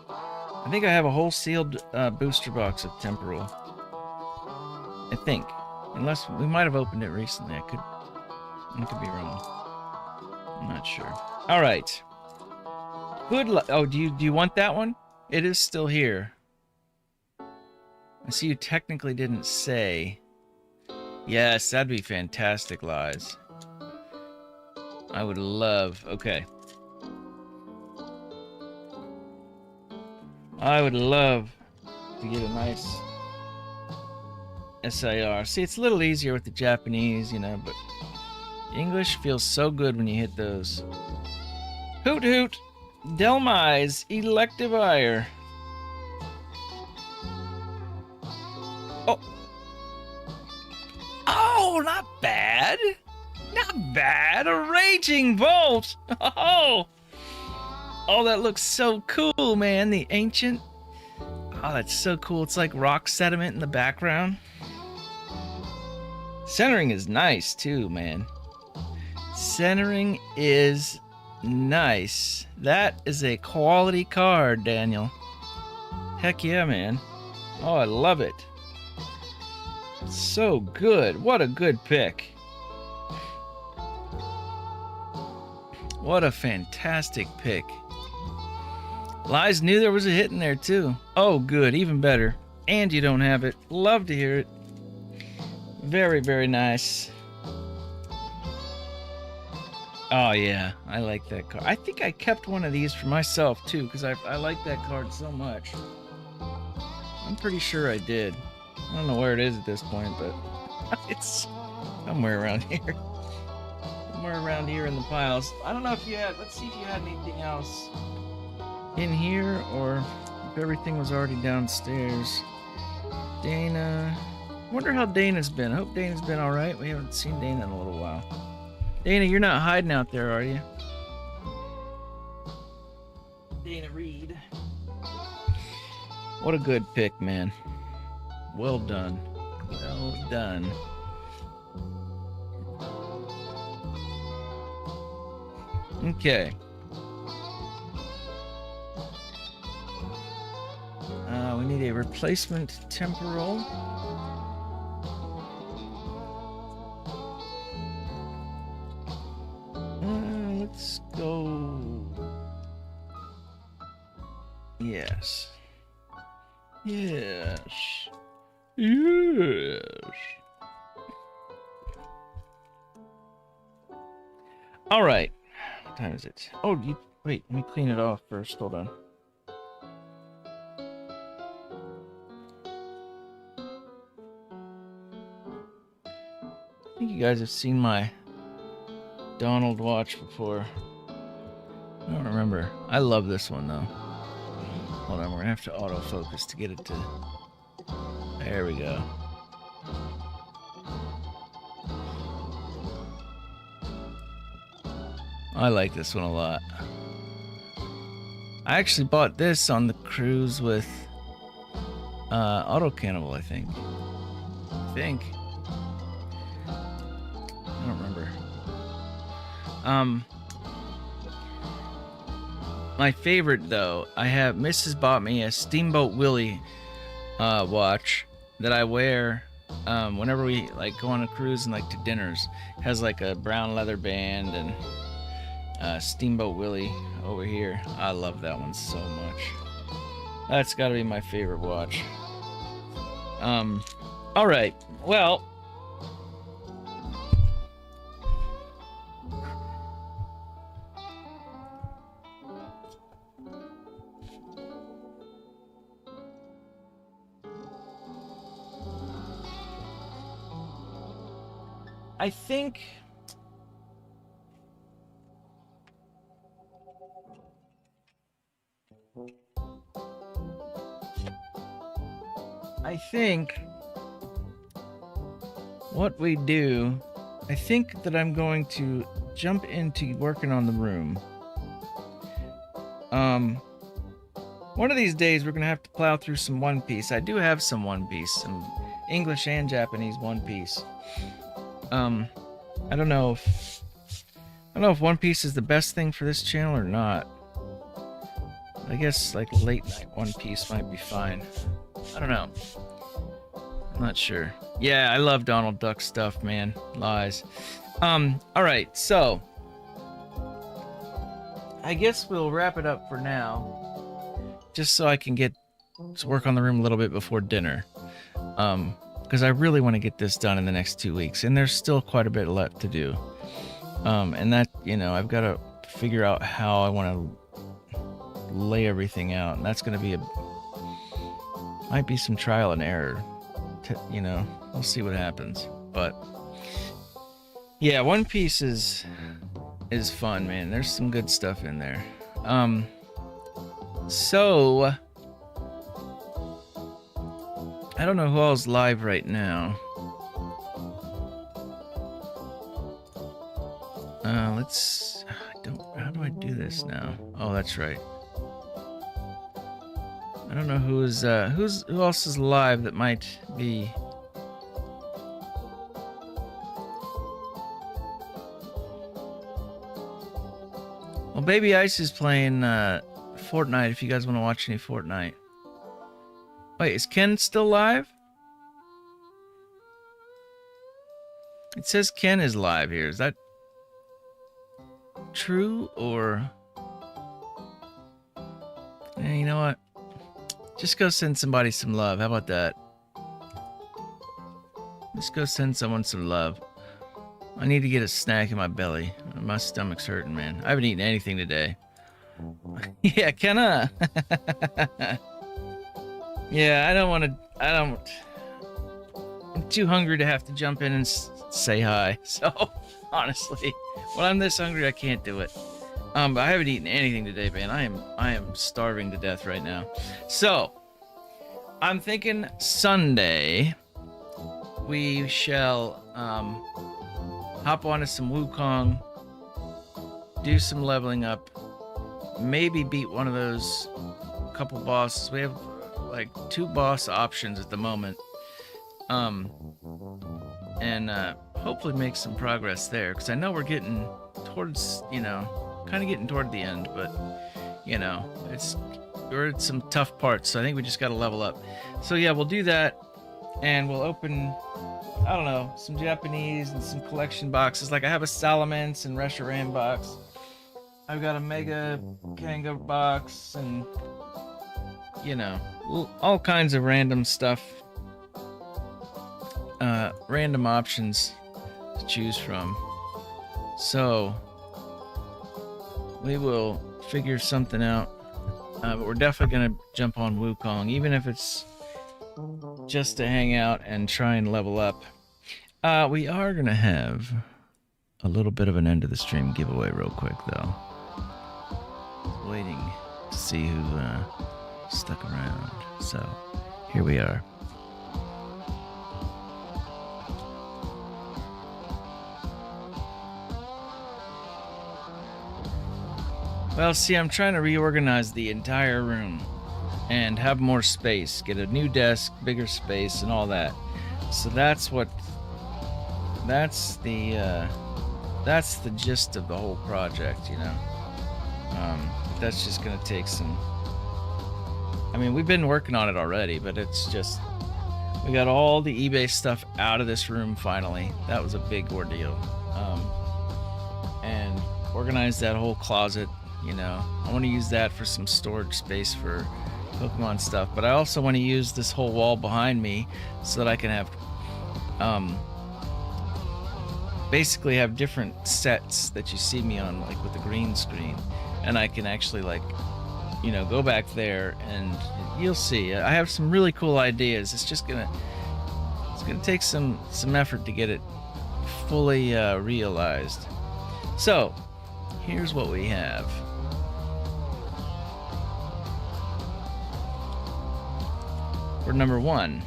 I think I have a whole sealed booster box of temporal. I think. Unless we might have opened it recently. I could be wrong. I'm not sure. All right. Good luck. Oh, do you want that one? It is still here. I see you technically didn't say. Yes, that'd be fantastic, Lies. I would love. Okay. I would love to get a nice SIR. See, it's a little easier with the Japanese, you know, but English feels so good when you hit those. Hoot hoot! Delmise, Electivire. Oh, not bad. Not bad. A Raging Bolt. Oh, that looks so cool, man. The ancient. Oh, that's so cool. It's like rock sediment in the background. Centering is nice too, man. Centering is nice. That is a quality card, Daniel. Heck yeah, man. Oh, I love it. So good. What a good pick. What a fantastic pick. Lies knew there was a hit in there too. Oh, good, even better. And you don't have it. Love to hear it. Very, very nice. Oh yeah, I like that card. I think I kept one of these for myself too, because I like that card so much. I'm pretty sure I did. I don't know where it is at this point, but it's somewhere around here. Somewhere around here in the piles. I don't know if you had, let's see if you had anything else in here or if everything was already downstairs. Dana. I wonder how Dana's been. I hope Dana's been alright. We haven't seen Dana in a little while. Dana, you're not hiding out there, are you? Dana Reed. What a good pick, man. Well done. Well done. Okay. We need a replacement temporal. Let's go. Yes. Yes. Yes. All right. What time is it? Oh, wait. Let me clean it off first. Hold on. I think you guys have seen my Donald watch before. I don't remember. I love this one though. Hold on, we're gonna have to autofocus to get it to... There we go. I like this one a lot. I actually bought this on the cruise with Auto Cannibal, I think. I don't remember. My favorite though, I have Mrs. bought me a Steamboat Willie watch that I wear whenever we like go on a cruise and like to dinners. It has like a brown leather band and Steamboat Willie over here. I love that one so much. That's got to be my favorite watch. All right. Well, I think what we do, I think that I'm going to jump into working on the room. One of these days we're gonna have to plow through some One Piece. I do have some One Piece, some English and Japanese One Piece. I don't know if One Piece is the best thing for this channel or not. I guess like late night One Piece might be fine. I don't know. I'm not sure. Yeah, I love Donald Duck stuff, man. Lies. Alright, so I guess we'll wrap it up for now. Just so I can get to work on the room a little bit before dinner. Because I really want to get this done in the next 2 weeks, and there's still quite a bit left to do. And that, you know, I've got to figure out how I want to lay everything out, and that's going to be might be some trial and error. You know, we'll see what happens. But yeah, One Piece is fun, man. There's some good stuff in there. So I don't know who all's live right now. How do I do this now? Oh, that's right. I don't know who else is live that might be. Well, Baby Ice is playing Fortnite if you guys want to watch any Fortnite. Wait, is Ken still live? It says Ken is live here. Is that true or... you know what? Just go send somebody some love. How about that? Just go send someone some love. I need to get a snack in my belly. My stomach's hurting, man. I haven't eaten anything today. Yeah, can I? Yeah, I don't want to. I'm too hungry to have to jump in and say hi. So, honestly, when I'm this hungry, I can't do it. But I haven't eaten anything today, man. I am starving to death right now. So, I'm thinking Sunday we shall hop onto some Wukong, do some leveling up, maybe beat one of those couple bosses. We have like 2 boss options at the moment. And hopefully make some progress there, because I know we're getting towards, kind of getting toward the end, but we're at some tough parts, so I think we just got to level up. So yeah, we'll do that, and we'll open, I don't know, some Japanese and some collection boxes. Like I have a Salamence and Reshiram box. I've got a Mega Kanga box, and all kinds of random stuff, random options to choose from. So we will figure something out, but we're definitely gonna jump on Wukong, even if it's just to hang out and try and level up. We are gonna have a little bit of an end of the stream giveaway real quick, though. Waiting to see who stuck around. So here we are. Well, see, I'm trying to reorganize the entire room and have more space, get a new desk, bigger space, and all that. So that's the gist of the whole project, That's just gonna take some. I mean, we've been working on it already, but it's just we got all the eBay stuff out of this room finally. That was a big ordeal, and organized that whole closet. I want to use that for some storage space for Pokemon stuff, but I also want to use this whole wall behind me so that I can have basically have different sets that you see me on, like with the green screen, and I can actually go back there and you'll see. I have some really cool ideas. It's gonna take some effort to get it fully realized. So here's what we have. For number 1,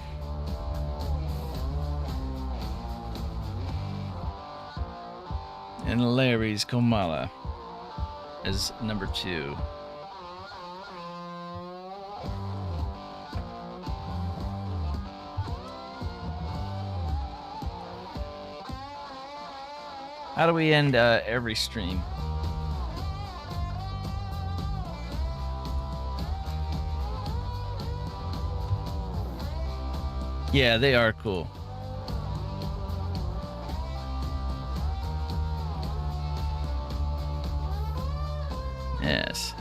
and Larry's Komala as number 2. How do we end every stream? Yeah, they are cool. Yes.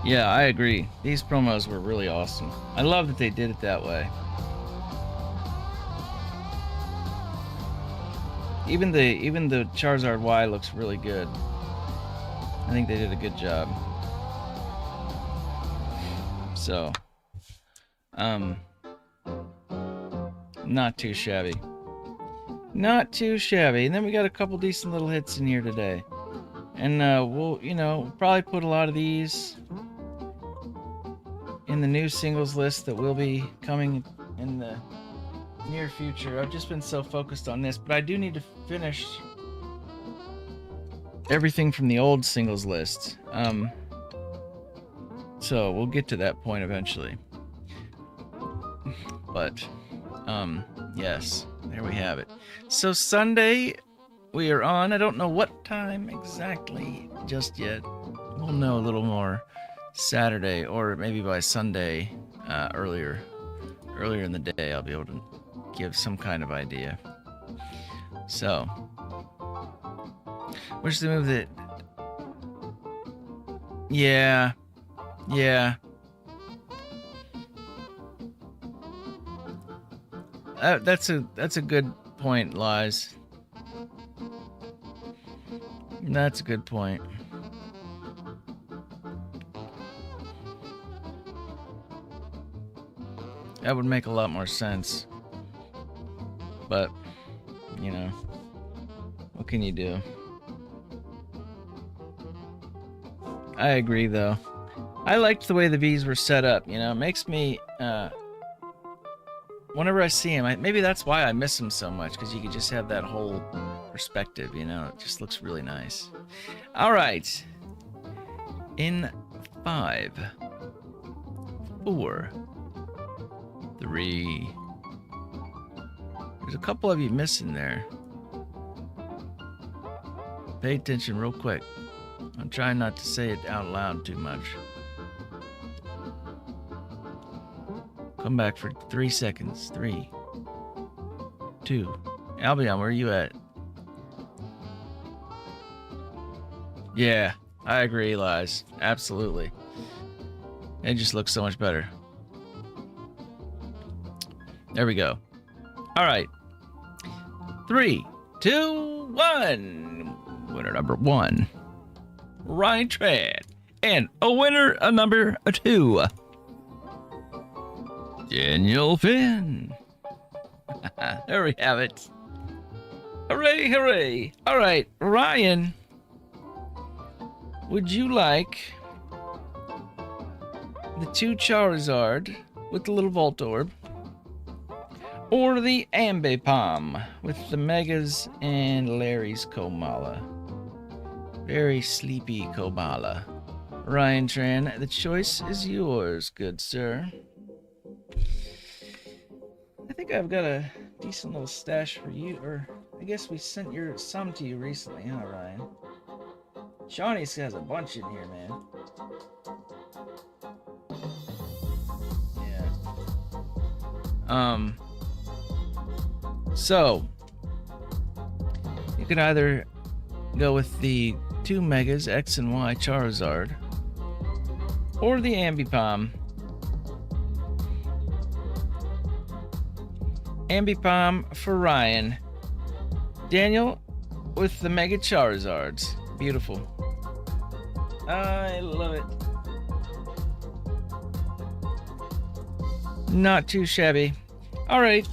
Yeah, I agree. These promos were really awesome. I love that they did it that way. Even the Charizard Y looks really good. I think they did a good job. So, not too shabby. Not too shabby. And then we got a couple decent little hits in here today. And we'll probably put a lot of these in the new singles list that will be coming in the near future. I've just been so focused on this, but I do need to finish everything from the old singles list. So we'll get to that point eventually. But yes, there we have it. So Sunday we are on. I don't know what time exactly just yet. We'll know a little more Saturday, or maybe by Sunday, earlier in the day, I'll be able to give some kind of idea. So, which is the move that, yeah, Yeah. That's a good point, Lies. That's a good point. That would make a lot more sense. But, you know, what can you do? I agree, though. I liked the way the V's were set up, you know. It makes me, whenever I see him, maybe that's why I miss him so much, because you could just have that whole perspective, you know. It just looks really nice. All right. In 5, 4, 3. There's a couple of you missing there. Pay attention real quick. I'm trying not to say it out loud too much. Come back for 3 seconds. 3, 2. Albion, where are you at? Yeah, I agree, Lies. Absolutely. It just looks so much better. There we go. All right. 3, 2, 1. Winner number 1. Ryan Tran. And a winner number 2. Daniel Finn. There we have it. Hooray, hooray. All right, Ryan. Would you like the 2 Charizard with the little Volt Orb, or the Ambipom with the Megas and Larry's Komala? Very sleepy Komala. Ryan Tran, the choice is yours, good sir. I think I've got a decent little stash for you, or I guess we sent some to you recently, huh, Ryan? Shawnee has a bunch in here, man. Yeah. So you could either go with the 2 Megas X and Y Charizard, or the Ambipom. Ambipom for Ryan. Daniel with the Mega Charizards. Beautiful. I love it. Not too shabby. All right.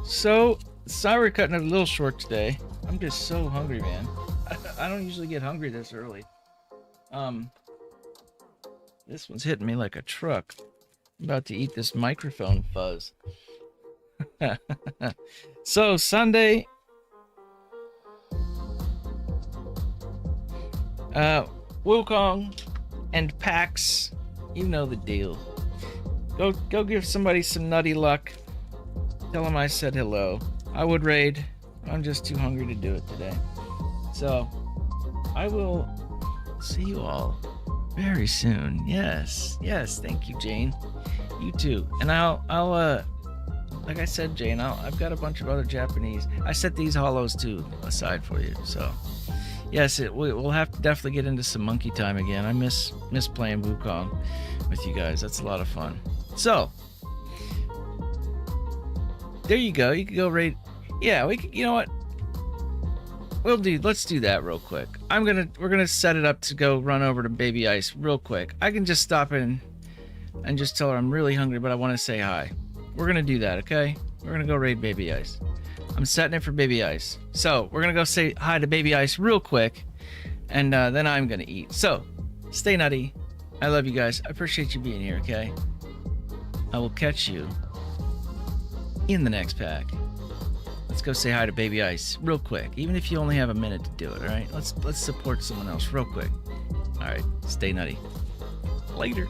So, sorry we're cutting it a little short today. I'm just so hungry, man. I don't usually get hungry this early. This one's hitting me like a truck. I'm about to eat this microphone fuzz. So, Sunday, Wukong and PAX, you know the deal. Go give somebody some nutty luck. Tell them I said hello. I would raid. I'm just too hungry to do it today. So, I will see you all very soon. Yes, thank you, Jane. You too. And I'll like I said, Jane, I've got a bunch of other Japanese. I set these holos too aside for you. So, yes, we'll have to definitely get into some monkey time again. I miss playing Wukong with you guys. That's a lot of fun. So, there you go. You can go raid. Yeah, we can, you know what? Let's do that real quick. We're gonna set it up to go run over to Baby Ice real quick. I can just stop in and just tell her I'm really hungry, but I want to say hi. We're gonna do that, okay? We're gonna go raid Baby Ice. I'm setting it for Baby Ice. So we're gonna go say hi to Baby Ice real quick, and then I'm gonna eat. So stay nutty. I love you guys. I appreciate you being here, okay? I will catch you in the next pack. Let's go say hi to Baby Ice real quick, even if you only have a minute to do it, all right? Let's support someone else real quick. All right, stay nutty. Later.